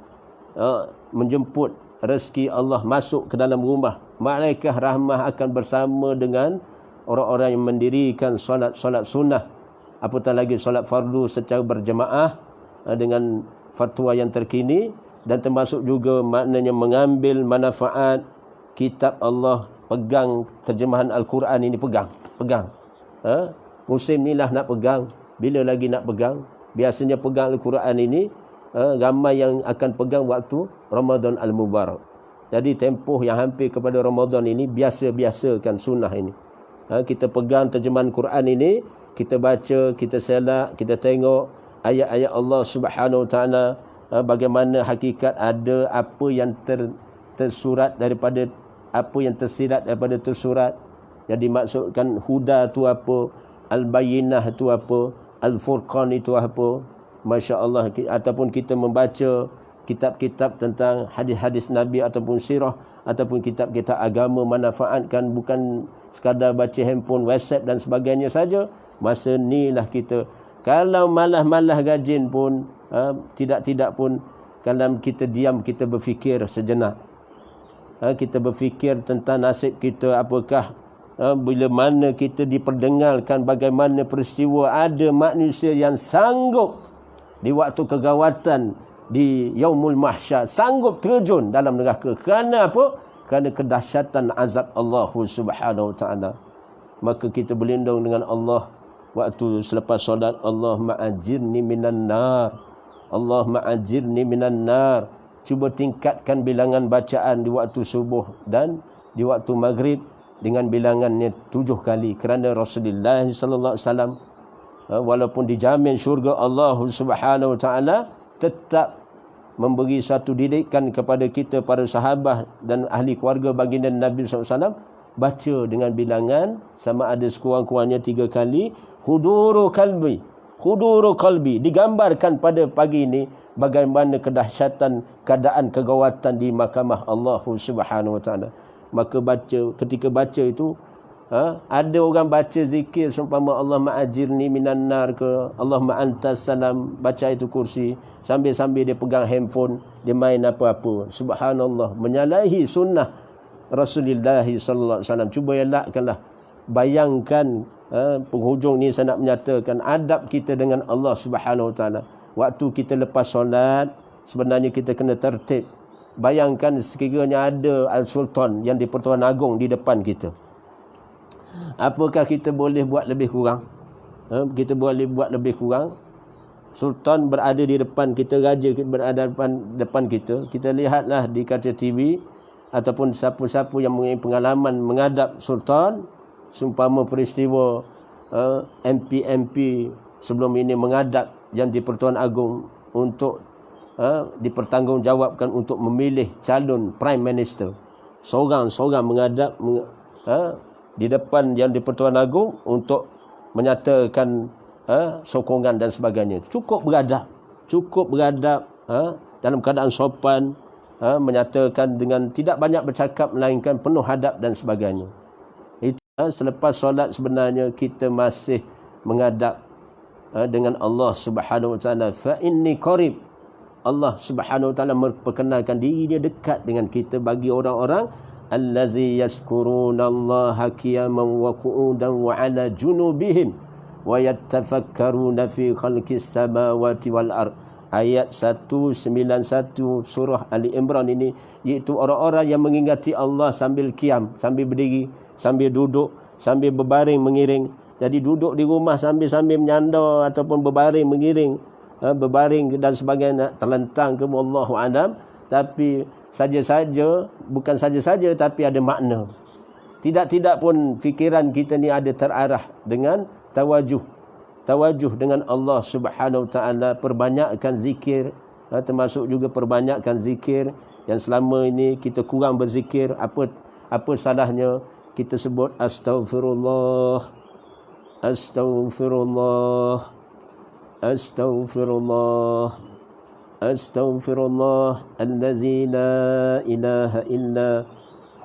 menjemput rezeki Allah masuk ke dalam rumah. Malaikat rahmah akan bersama dengan orang-orang yang mendirikan solat-solat sunnah, apatah lagi solat fardu secara berjemaah dengan fatwa yang terkini, dan termasuk juga maknanya mengambil manfaat kitab Allah. Pegang terjemahan Al-Quran ini, pegang. Musim ni lah nak pegang, bila lagi nak pegang? Biasanya pegang Al-Quran ini ramai yang akan pegang waktu Ramadan Al-Mubarak. Jadi tempoh yang hampir kepada Ramadan ini, biasa-biasakan sunnah ini. Kita pegang terjemahan Quran ini kita baca, kita selak, kita tengok ayat-ayat Allah Subhanahu Wa Taala, bagaimana hakikat ada apa yang tersurat daripada apa yang tersirat daripada tersurat. Yang dimaksudkan huda tu apa, al-bayyinah tu apa, al-furqan itu apa. Masya-Allah. Ataupun kita membaca kitab-kitab tentang hadis-hadis Nabi ataupun sirah ataupun kitab-kitab agama, manfaatkan, bukan sekadar baca handphone, WhatsApp dan sebagainya saja. Masa ni lah kita, kalau malah-malah gajin pun, tidak-tidak pun, kalau kita diam, kita berfikir sejenak. Kita berfikir tentang nasib kita, apakah bila mana kita diperdengarkan bagaimana peristiwa ada manusia yang sanggup di waktu kegawatan di Yaumul Mahsyar, sanggup terjun dalam neraka. Kerana apa? Kerana kedahsyatan azab Allah Subhanahu Wa Taala. Maka kita berlindung dengan Allah waktu selepas solat, Allahumma ajirni minan nar, Allahumma ajirni minan nar. Cuba tingkatkan bilangan bacaan di waktu subuh dan di waktu maghrib dengan bilangannya 7 kali, kerana Rasulullah sallallahu alaihi wasallam walaupun dijamin syurga Allah Subhanahu Wa Taala, tetap memberi satu didikan kepada kita, para sahabat dan ahli keluarga baginda Nabi sallallahu alaihi wasallam, baca dengan bilangan sama ada sekurang-kurangnya 3 kali. Huduru qalbi, digambarkan pada pagi ini bagaimana kedahsyatan keadaan kegawatan di mahkamah Allah Subhanahu Wa Taala. Maka ketika baca itu, ada orang baca zikir seumpama Allahumma ajirni minan nar ke Allahumma antas salam, baca itu kursi sambil-sambil dia pegang handphone, dia main apa-apa. Subhanallah, menyalahi sunnah Rasulullah sallallahu alaihi wasallam. Cuba elakkanlah. Bayangkan, penghujung ni saya nak menyatakan adab kita dengan Allah Subhanahu Wa Taala. Waktu kita lepas solat, sebenarnya kita kena tertib. Bayangkan sekiranya ada Al-Sultan yang di-Pertuan Agong di depan kita. Apakah kita boleh buat lebih kurang? Kita boleh buat lebih kurang. Sultan berada di depan kita, raja berada depan kita. Kita lihatlah di kaca TV ataupun siapa-siapa yang mempunyai pengalaman menghadap Sultan, seumpama peristiwa MP sebelum ini menghadap yang di-Pertuan Agong untuk dipertanggungjawabkan untuk memilih calon Prime Minister. Seorang-seorang menghadap di depan yang di-Pertuan Agong untuk menyatakan sokongan dan sebagainya. Cukup beradab, dalam keadaan sopan, menyatakan dengan tidak banyak bercakap melainkan penuh hadap dan sebagainya. Itu selepas solat sebenarnya kita masih menghadap dengan Allah Subhanahu Wa Taala. Fa inni qarib. Allah Subhanahu Wa Taala memperkenalkan diri dia dekat dengan kita bagi orang-orang allazi yazkurunallaha qiyaman wa qu'udan wa 'ala junubihim wa yattafakkaruna fi khalqis samawati wal ard. Ayat 191 surah Ali Imran ini, iaitu orang-orang yang mengingati Allah sambil qiyam, sambil berdiri, sambil duduk, sambil berbaring mengiring. Jadi duduk di rumah sambil menyandar ataupun berbaring mengiring, berbaring dan sebagainya, terlentang ke wallahu alam, tapi saja-saja, bukan saja-saja tapi ada makna. Tidak pun fikiran kita ni ada terarah dengan tawajuh dengan Allah Subhanahu Wa Taala. Perbanyakkan zikir, termasuk juga perbanyakkan zikir yang selama ini kita kurang berzikir. Apa salahnya kita sebut astaghfirullah, astaghfirullah, astaghfirullah, astaghfirullah allazi la ilaha illa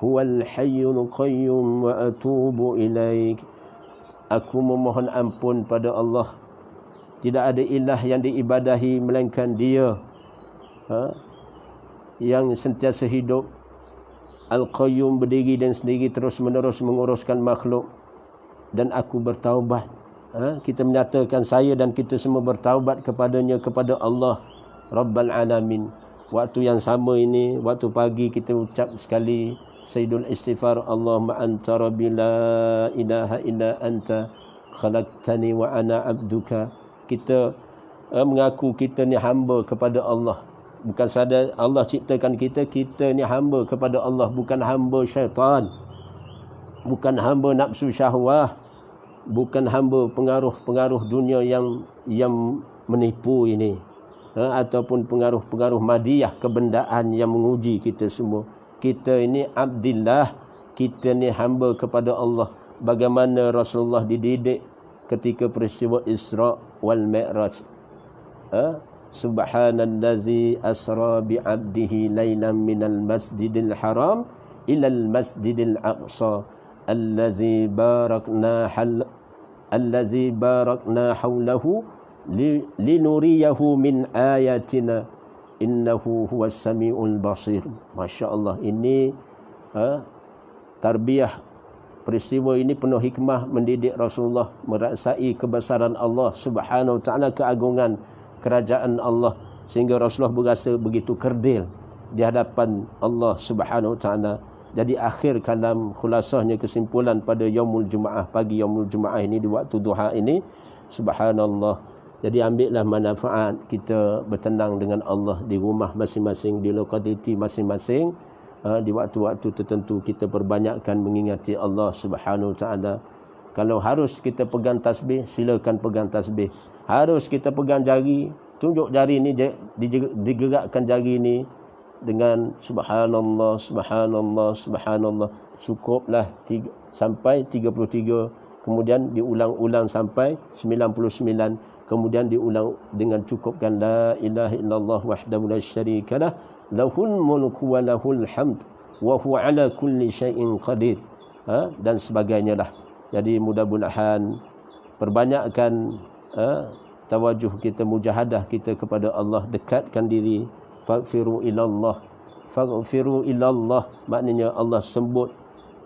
huwal hayyul qayyum wa atubu ilaik. Aku memohon ampun pada Allah, tidak ada ilah yang diibadahi melainkan Dia, yang sentiasa hidup, Al-Qayyum, berdiri dan sendiri terus menerus menguruskan makhluk, dan aku bertaubat. Kita menyatakan saya dan kita semua bertaubat kepadanya, kepada Allah Rabbal Alamin. Waktu yang sama ini, waktu pagi, kita ucap sekali Sayyidul Istighfar, Allahumma anta rabbi la ilaha illa anta khalaqtani wa ana abduka. Kita mengaku kita ni hamba kepada Allah. Bukan sahaja Allah ciptakan kita ni hamba kepada Allah, bukan hamba syaitan, bukan hamba nafsu syahwah, bukan hamba pengaruh-pengaruh dunia yang menipu ini, ataupun pengaruh-pengaruh madiyah kebendaan yang menguji kita semua. Kita ini abdillah, kita ni hamba kepada Allah. Bagaimana Rasulullah dididik ketika peristiwa Isra wal Mi'raj. Subhanallazi asra bi'abdihi lailan minal masjidil haram ilal masjidil aqsa allazi barakna haulahu linuriyahu min ayatina innahu huwas samiul basir. Masya-Allah, ini tarbiyah peristiwa ini penuh hikmah, mendidik Rasulullah merasai kebesaran Allah Subhanahu wa taala, keagungan kerajaan Allah, sehingga Rasulullah berasa begitu kerdil di hadapan Allah Subhanahu wa taala. Jadi akhir kalam, khulasahnya, kesimpulan pada yaumul Jumaah, pagi yaumul Jumaah ini, di waktu duha ini, subhanallah. Jadi ambillah manfaat kita bertenang dengan Allah di rumah masing-masing, di lokaliti masing-masing. Di waktu-waktu tertentu kita perbanyakkan mengingati Allah Subhanahu wa taala. Kalau harus kita pegang tasbih, silakan pegang tasbih. Harus kita pegang jari, tunjuk jari ni, digerakkan jari ni dengan subhanallah, subhanallah, subhanallah. Cukuplah sampai 33, kemudian diulang-ulang sampai 99, kemudian diulang dengan cukupkan la ilaha illallah wahdahu la syarikalah lahul mulku wa lahul hamd wa huwa ala kulli syai'in qadir, dan sebagainya lah. Jadi mudah-mudahan perbanyakkan tawajuh kita, mujahadah kita kepada Allah, dekatkan diri. Faghfiru ilallah, faghfiru ilallah, maknanya Allah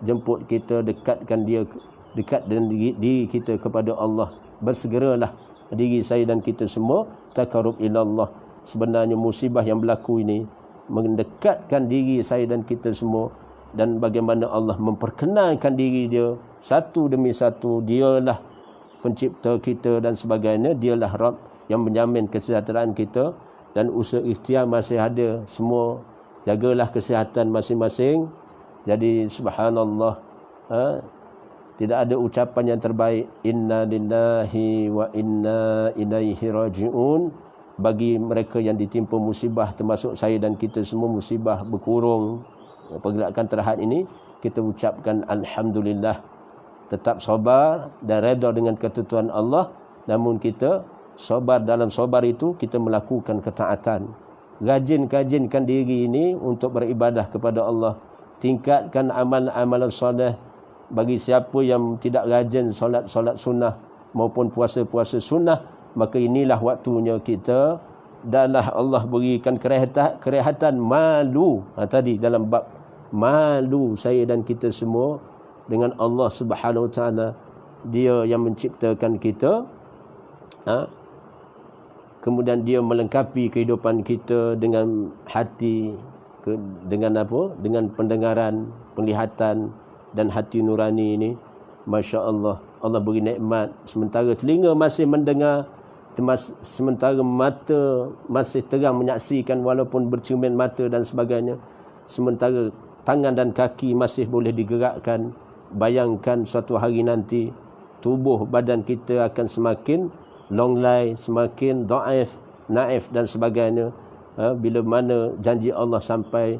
jemput kita, dekatkan dia, dekat dengan diri kita kepada Allah. Bersegeralah diri saya dan kita semua takarub ilallah. Sebenarnya musibah yang berlaku ini mendekatkan diri saya dan kita semua, dan bagaimana Allah memperkenalkan diri dia satu demi satu. Dialah pencipta kita dan sebagainya, dialah Rabb yang menjamin kesejahteraan kita, dan usaha ikhtiar masih ada. Semua jagalah kesihatan masing-masing. Jadi subhanallah, tidak ada ucapan yang terbaik, inna lillahi wa inna ilaihi raji'un, bagi mereka yang ditimpa musibah, termasuk saya dan kita semua. Musibah berkurung, pergerakan terhad ini, kita ucapkan alhamdulillah, tetap sabar dan redha dengan ketentuan Allah. Namun kita sabar, dalam sabar itu kita melakukan ketaatan. Rajin-rajinkan diri ini untuk beribadah kepada Allah. Tingkatkan amal-amal soleh. Bagi siapa yang tidak rajin solat-solat sunnah maupun puasa-puasa sunnah, maka inilah waktunya kita. Danlah Allah berikan kerehatan malu. Tadi dalam bab malu saya dan kita semua dengan Allah Subhanahu wa taala. Dia yang menciptakan kita, kemudian dia melengkapi kehidupan kita dengan hati, dengan apa? Dengan pendengaran, penglihatan dan hati nurani ini. Masya Allah, Allah beri nikmat. Sementara telinga masih mendengar, sementara mata masih terang menyaksikan walaupun bercermin mata dan sebagainya, sementara tangan dan kaki masih boleh digerakkan. Bayangkan suatu hari nanti tubuh badan kita akan semakin longlai, semakin dhaif, naif dan sebagainya. Bila mana janji Allah sampai,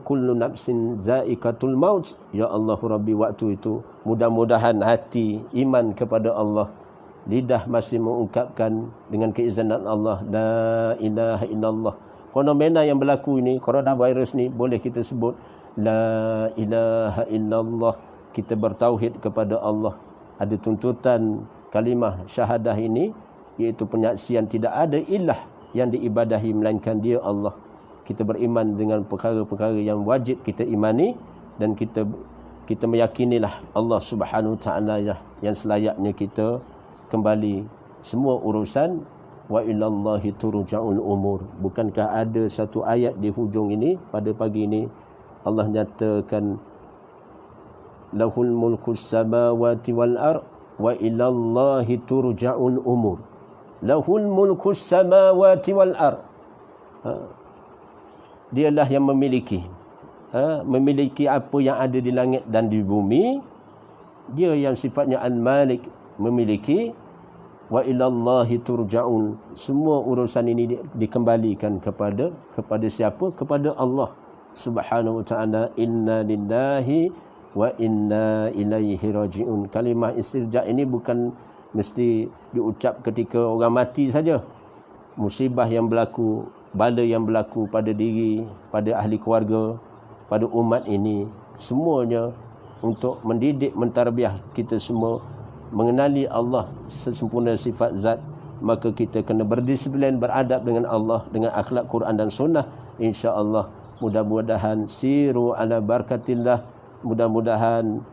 kullu nafsin za'iqatul maut, ya Allah Rabbi, waktu itu mudah-mudahan hati iman kepada Allah, lidah masih mengungkapkan dengan keizinan Allah la ilaha illallah. Fenomena yang berlaku ini, coronavirus ni, boleh kita sebut la ilaha illallah. Kita bertauhid kepada Allah. Ada tuntutan kalimah syahadah ini, iaitu penyaksian tidak ada ilah yang diibadahi melainkan dia Allah. Kita beriman dengan perkara-perkara yang wajib kita imani, dan kita meyakinilah Allah Subhanahu wa taala yang selayaknya kita kembali semua urusan. Wa ilallahi turja'ul umur. Bukankah ada satu ayat di hujung ini pada pagi ini Allah nyatakan lahul mulkus samawati wal ard wa ilallahi turja'ul umur. Lahul mulkus samawati wal ard. Dialah yang memiliki apa yang ada di langit dan di bumi. Dia yang sifatnya Al-Malik, memiliki. Wa ilallahi turja'un. Semua urusan ini dikembalikan kepada siapa? Kepada Allah Subhanahu wa ta'ala. Inna lillahi wa inna ilaihi raji'un. Kalimah istirja' ini bukan mesti diucap ketika orang mati saja. Musibah yang berlaku, bala yang berlaku pada diri, pada ahli keluarga, pada umat ini, semuanya untuk mendidik, mentarbiah kita semua mengenali Allah sesempurna sifat zat. Maka kita kena berdisiplin, beradab dengan Allah, dengan akhlak Quran dan Sunnah. InsyaAllah mudah-mudahan siru ala barakatillah. Mudah-mudahan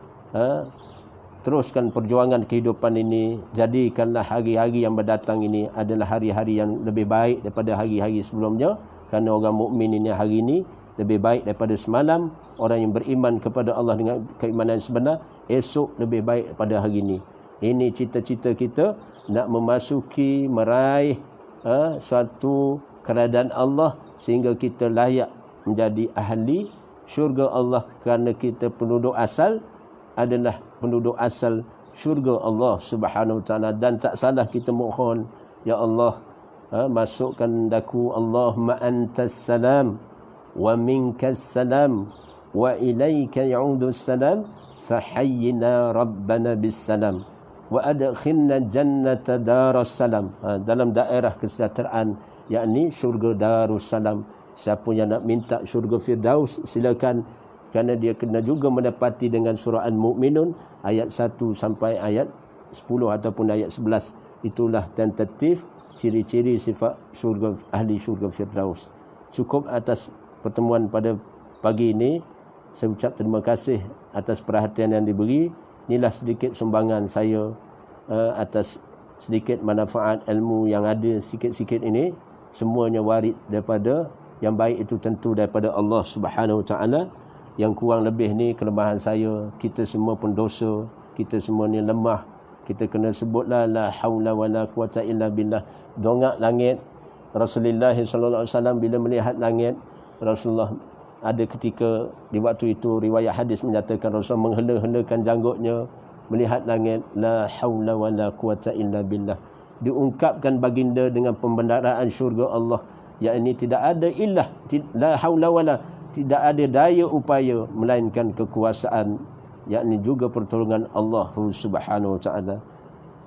teruskan perjuangan kehidupan ini. Jadikanlah hari-hari yang berdatang ini adalah hari-hari yang lebih baik daripada hari-hari sebelumnya. Kerana orang mukmin ini hari ini lebih baik daripada semalam. Orang yang beriman kepada Allah dengan keimanan sebenar, esok lebih baik daripada hari ini. Ini cita-cita kita, nak memasuki, meraih suatu keadaan Allah sehingga kita layak menjadi ahli syurga Allah. Kerana kita penduduk asal adalah penduduk asal syurga Allah Subhanahu wa ta'ala. Dan tak salah kita mohon, ya Allah, masukkan daku, Allahumma antas salam wa minkas salam wa ilaika ya'udus salam fahayyina rabbana bis salam wa adkhilna jannata darussalam. Dalam daerah kesejahteraan, yakni syurga Darussalam. Siapa yang nak minta syurga Firdaus, silakan. Kerana dia kena juga mendapati dengan surah Al-Mu'minun ayat 1 sampai ayat 10 ataupun ayat 11. Itulah tentatif ciri-ciri sifat syurga, ahli syurga Firdaus. Cukup atas pertemuan pada pagi ini. Saya ucap terima kasih atas perhatian yang diberi. Inilah sedikit sumbangan saya atas sedikit manfaat ilmu yang ada sikit-sikit ini. Semuanya warid daripada yang baik, itu tentu daripada Allah Subhanahu wa ta'ala. Yang kurang lebih ni kelemahan saya. Kita semua pendosa, kita semua ni lemah. Kita kena sebutlah la haula wala quwata illa billah. Dongak langit. Rasulullah sallallahu alaihi wasallam bila melihat langit, Rasulullah ada ketika di waktu itu riwayat hadis menyatakan Rasul menghela-helakan janggutnya melihat langit, la haula wala quwata illa billah. Diungkapkan baginda dengan pembendaraan syurga Allah, yakni tidak ada illah, la haula wala, tidak ada daya upaya melainkan kekuasaan, yakni juga pertolongan Allah Subhanahu wa ta'ala.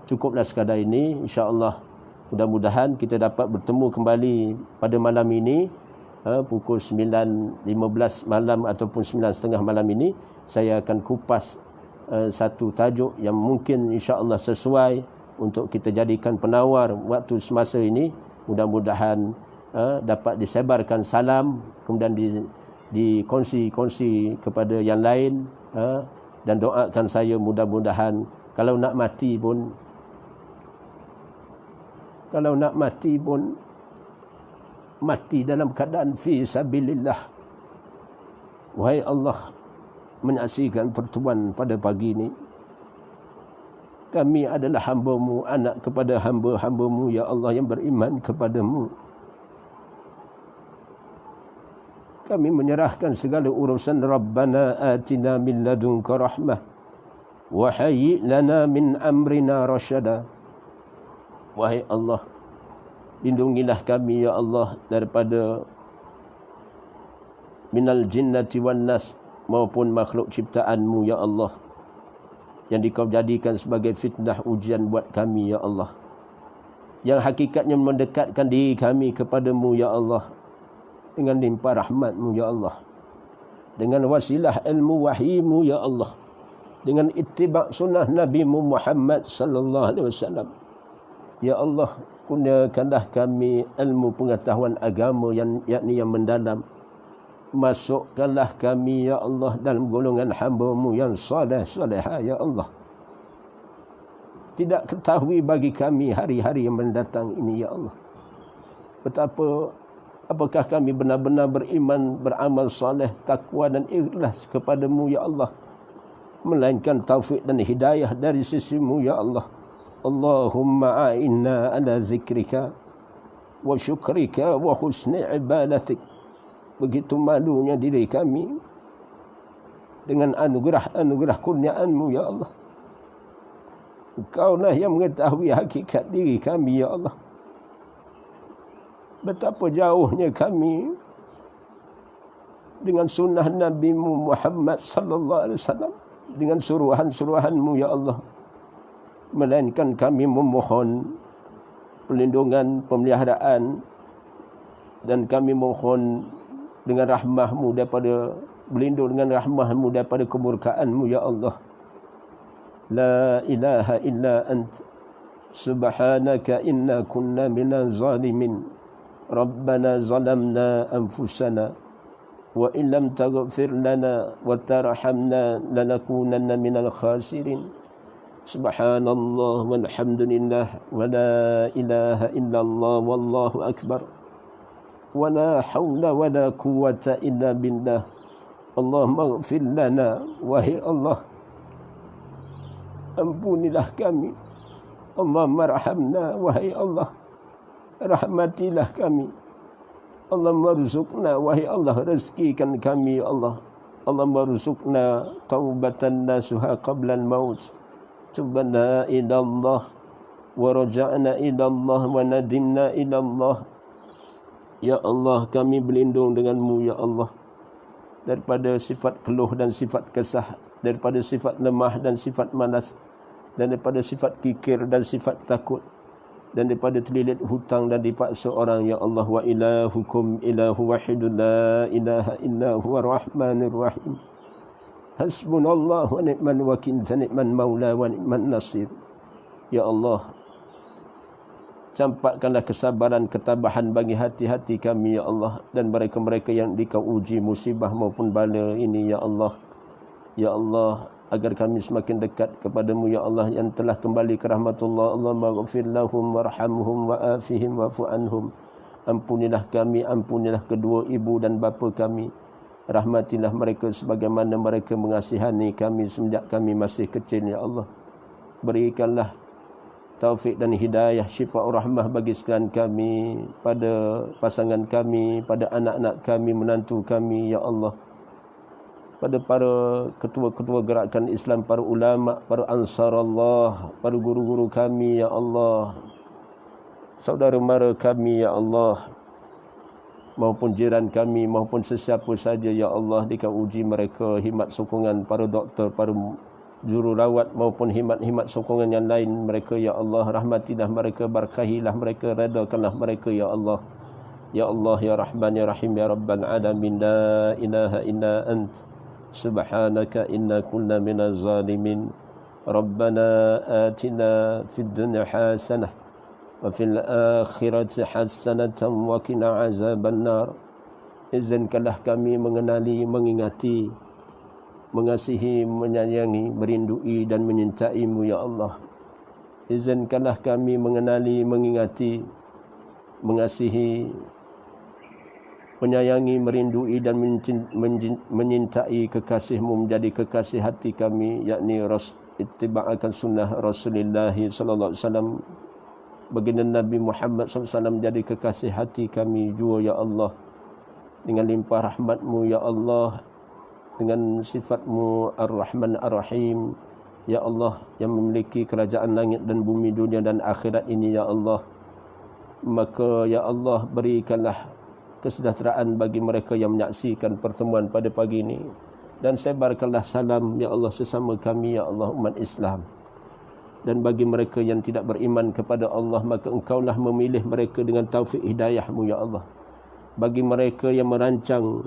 Cukuplah sekadar ini, insya-Allah. Mudah-mudahan kita dapat bertemu kembali pada malam ini pukul 9.15 malam ataupun 9.30 malam ini. Saya akan kupas satu tajuk yang mungkin insya-Allah sesuai untuk kita jadikan penawar waktu semasa ini. Mudah-mudahan dapat disebarkan salam, kemudian dikongsi kepada yang lain, dan doakan saya mudah-mudahan kalau nak mati pun mati dalam keadaan fi sabilillah. Wahai Allah, menyaksikan pertemuan pada pagi ini, kami adalah hamba-Mu, anak kepada hamba-hamba-Mu, ya Allah, yang beriman kepada-Mu. Kami menyerahkan segala urusan. Rabbana atina min ladunka rahmah wa hayyi lana min amrina rasyada. Wahai Allah, lindungilah kami, ya Allah, daripada minal jinnati wan nas, maupun makhluk ciptaan-Mu, ya Allah, yang Dikau jadikan sebagai fitnah ujian buat kami, ya Allah, yang hakikatnya mendekatkan diri kami kepada-Mu, ya Allah, dengan limpah rahmat-Mu, ya Allah, dengan wasilah ilmu wahyi-Mu, ya Allah, dengan ittiba' sunnah Nabi-Mu Muhammad sallallahu alaihi wasallam. Ya Allah, kurniakanlah kami ilmu pengetahuan agama yakni yang mendalam. Masukkanlah kami, ya Allah, dalam golongan hamba-Mu yang saleh-salehah, ya Allah. Tidak ketahui bagi kami hari-hari yang mendatang ini, ya Allah, apakah kami benar-benar beriman, beramal saleh, takwa dan ikhlas kepada-Mu, ya Allah, melainkan taufik dan hidayah dari sisi-Mu, ya Allah. Allahumma a'inna ala zikrika wa syukrika wa husni ibadatik. Begitu malunya diri kami dengan anugerah kurniaan-Mu, ya Allah. Engkau lah yang mengetahui hakikat diri kami, ya Allah. Betapa jauhnya kami dengan sunnah Nabi Muhammad sallallahu alaihi wasallam, dengan suruhan-suruhan-Mu, ya Allah. Melainkan kami memohon perlindungan, pemeliharaan, dan kami mohon dengan rahmah-Mu daripada, berlindung dengan rahmah-Mu daripada kemurkaan-Mu, ya Allah. La ilaha illa ant subhanaka inna kunna minaz zalimin. Rabbana zalamna anfusana wa illam taghfir lana wa tarhamna lanakunanna minal khasirin. Subhanallah walhamdulillah wa la ilaha illallah wallahu akbar wa la hawla wa la quwwata illa billah. Allahumma ighfir lana, wahai Allah, ampunilah kami. Allahumma arhamna, wahai Allah, rahmatilah kami. Allahumma rzuqna, wahai Allah, rezekikan kami, ya Allah. Allahumma rzuqna taubatan nasuha qabla al-maut. Tubna ila Allah wa raja'na ila Allah wa nadimna ila Allah. Ya Allah, kami berlindung dengan-Mu, ya Allah, daripada sifat keluh dan sifat kesah, daripada sifat lemah dan sifat malas, dan daripada sifat kikir dan sifat takut, dan daripada terlilit hutang dan dipaksa orang, ya Allah. Wa ilahukum ilahu wahidun la ilaha illa huwa rahmanir rahim. Hasbunallah wa ni'mal wakil, fa ni'man maula wa ni'man nasir. Ya Allah, campakkanlah kesabaran, ketabahan bagi hati-hati kami, ya Allah, dan mereka-mereka yang Dikau uji musibah maupun bala ini, ya Allah. Ya Allah, agar kami semakin dekat kepadamu, ya Allah, yang telah kembali ke rahmatullah. Allahumma ghafir lahum warhamhum wa'afihim wa'fu anhum. Ampunilah kami, ampunilah kedua ibu dan bapa kami. Rahmatilah mereka sebagaimana mereka mengasihani kami semenjak kami masih kecil, ya Allah. Berikanlah taufik dan hidayah, syifa rahmah bagi sekalian kami, pada pasangan kami, pada anak-anak kami, menantu kami, ya Allah. Pada para ketua-ketua gerakan Islam, para ulama, para ansar Allah, para guru-guru kami, ya Allah. Saudara mara kami, ya Allah, maupun jiran kami, maupun sesiapa saja, ya Allah. Dikau uji mereka, himat sokongan para doktor, para jururawat, maupun himat-himat sokongan yang lain mereka, ya Allah. Rahmatilah mereka, berkahilah mereka, redakanlah mereka, ya Allah. Ya Allah, ya Rahman, ya Rahim, ya Rabbal Alamin. La ilaha illa ant subhanaka inna kunna minaz zalimin. Rabbana atina fid dunya hasanah wa fil akhirati hasanatan wa qina azaban nar. Izinkanlah kami mengenali, mengingati, mengasihi, menyayangi, merindui dan menyintai-Mu, ya Allah. Izinkanlah kami mengenali, mengingati, mengasihi, menyayangi, merindui dan menyintai kekasih-Mu menjadi kekasih hati kami, yakni ittiba'akan sunnah Rasulullah sallallahu alaihi wasallam. Baginda Nabi Muhammad SAW menjadi kekasih hati kami jua, ya Allah. Dengan limpah rahmat-Mu, ya Allah, dengan sifat-Mu Ar-Rahman Ar-Rahim, ya Allah, yang memiliki kerajaan langit dan bumi, dunia dan akhirat ini, ya Allah. Maka, ya Allah, berikanlah kesejahteraan bagi mereka yang menyaksikan pertemuan pada pagi ini, dan sebarkanlah salam, ya Allah, sesama kami, ya Allah, umat Islam. Dan bagi mereka yang tidak beriman kepada Allah, maka Engkaulah memilih mereka dengan taufik hidayah-Mu, ya Allah. Bagi mereka yang merancang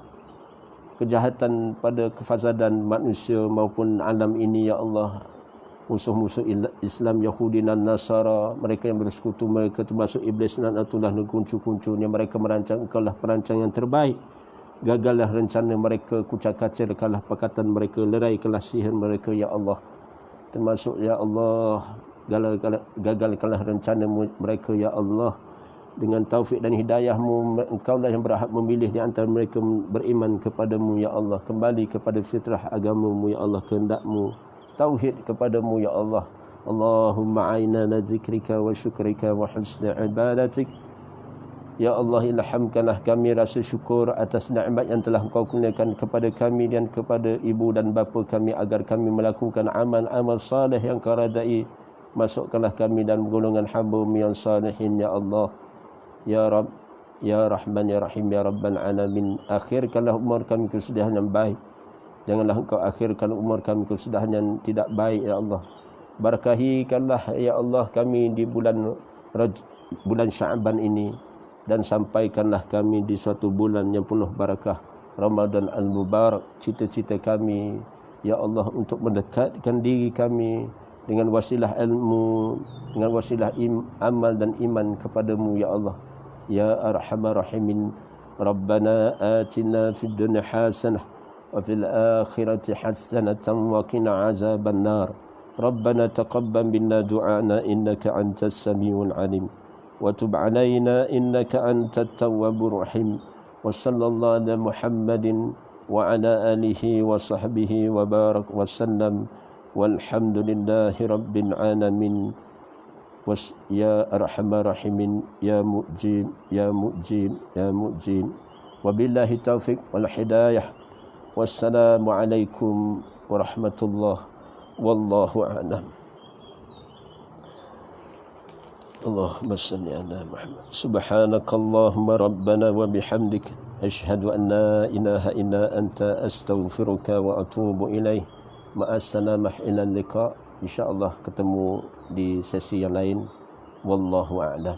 kejahatan pada kefasadan manusia maupun alam ini, ya Allah, musuh-musuh Islam, Yahudi dan Nasara, mereka yang bersekutu mereka, termasuk iblis dan atulah dan kuncu-kuncunya, mereka merancang, Engkaulah perancang yang terbaik. Gagallah rencana mereka, kucak-kacirkanlah pakatan mereka, leraikanlah sihir mereka, ya Allah. Termasuk, ya Allah, gagalkanlah rencana mereka, ya Allah. Dengan taufik dan hidayah-Mu, Engkaulah yang berhak memilih di antara mereka beriman kepada-Mu, ya Allah. Kembali kepada fitrah agama-Mu, ya Allah, kehendak-Mu, tauhid kepada-Mu, ya Allah. Allahumma a'inna ala zikrika wa syukrika wa husni ibadatik. Ya Allah, ilhamkanlah kami rasa syukur atas nikmat yang telah Engkau kurniakan kepada kami dan kepada ibu dan bapa kami, agar kami melakukan amal-amal saleh yang Kau redai Masukkanlah kami dalam golongan hamba-Mu yang salihin ya Allah. Ya Rabb, ya Rahman, ya Rahim, ya Rabbal Alamin. Akhirkanlah umur kami kesudahan yang baik. Janganlah Engkau akhirkan umur kami kesudahan yang tidak baik ya Allah. Barakahikanlah ya Allah kami di bulan Sya'ban ini, dan sampaikanlah kami di suatu bulan yang penuh barakah, Ramadan al-Mubarak. Cita-cita kami ya Allah untuk mendekatkan diri kami dengan wasilah ilmu, dengan wasilah amal dan iman kepadamu ya Allah. Ya Arhamar Rahimin. Rabbana atina fid dunya hasanah wa fil akhirati hasanatan wa qina azaban nar. Rabbana taqabbal minna du'ana innaka antas samiul alim. وتب علينا إنك أنت التواب الرحيم. وصلى الله على محمد وعلى آله وصحبه وبارك وسلم والحمد لله رب العالمين. يا أرحم الراحمين يا مجيب يا مجيب يا مجيب. وبالله التوفيق والهداية. والسلام عليكم ورحمة الله والله أعلم. اللهم صل على محمد. سبحانك اللهم ربنا وبحمدك أشهد أن لا إله إلا أنت أستغفرك وأتوب إليه. مع السلامة إلى اللقاء. InsyaAllah ketemu di sesi yang lain. Wallahu a'lam.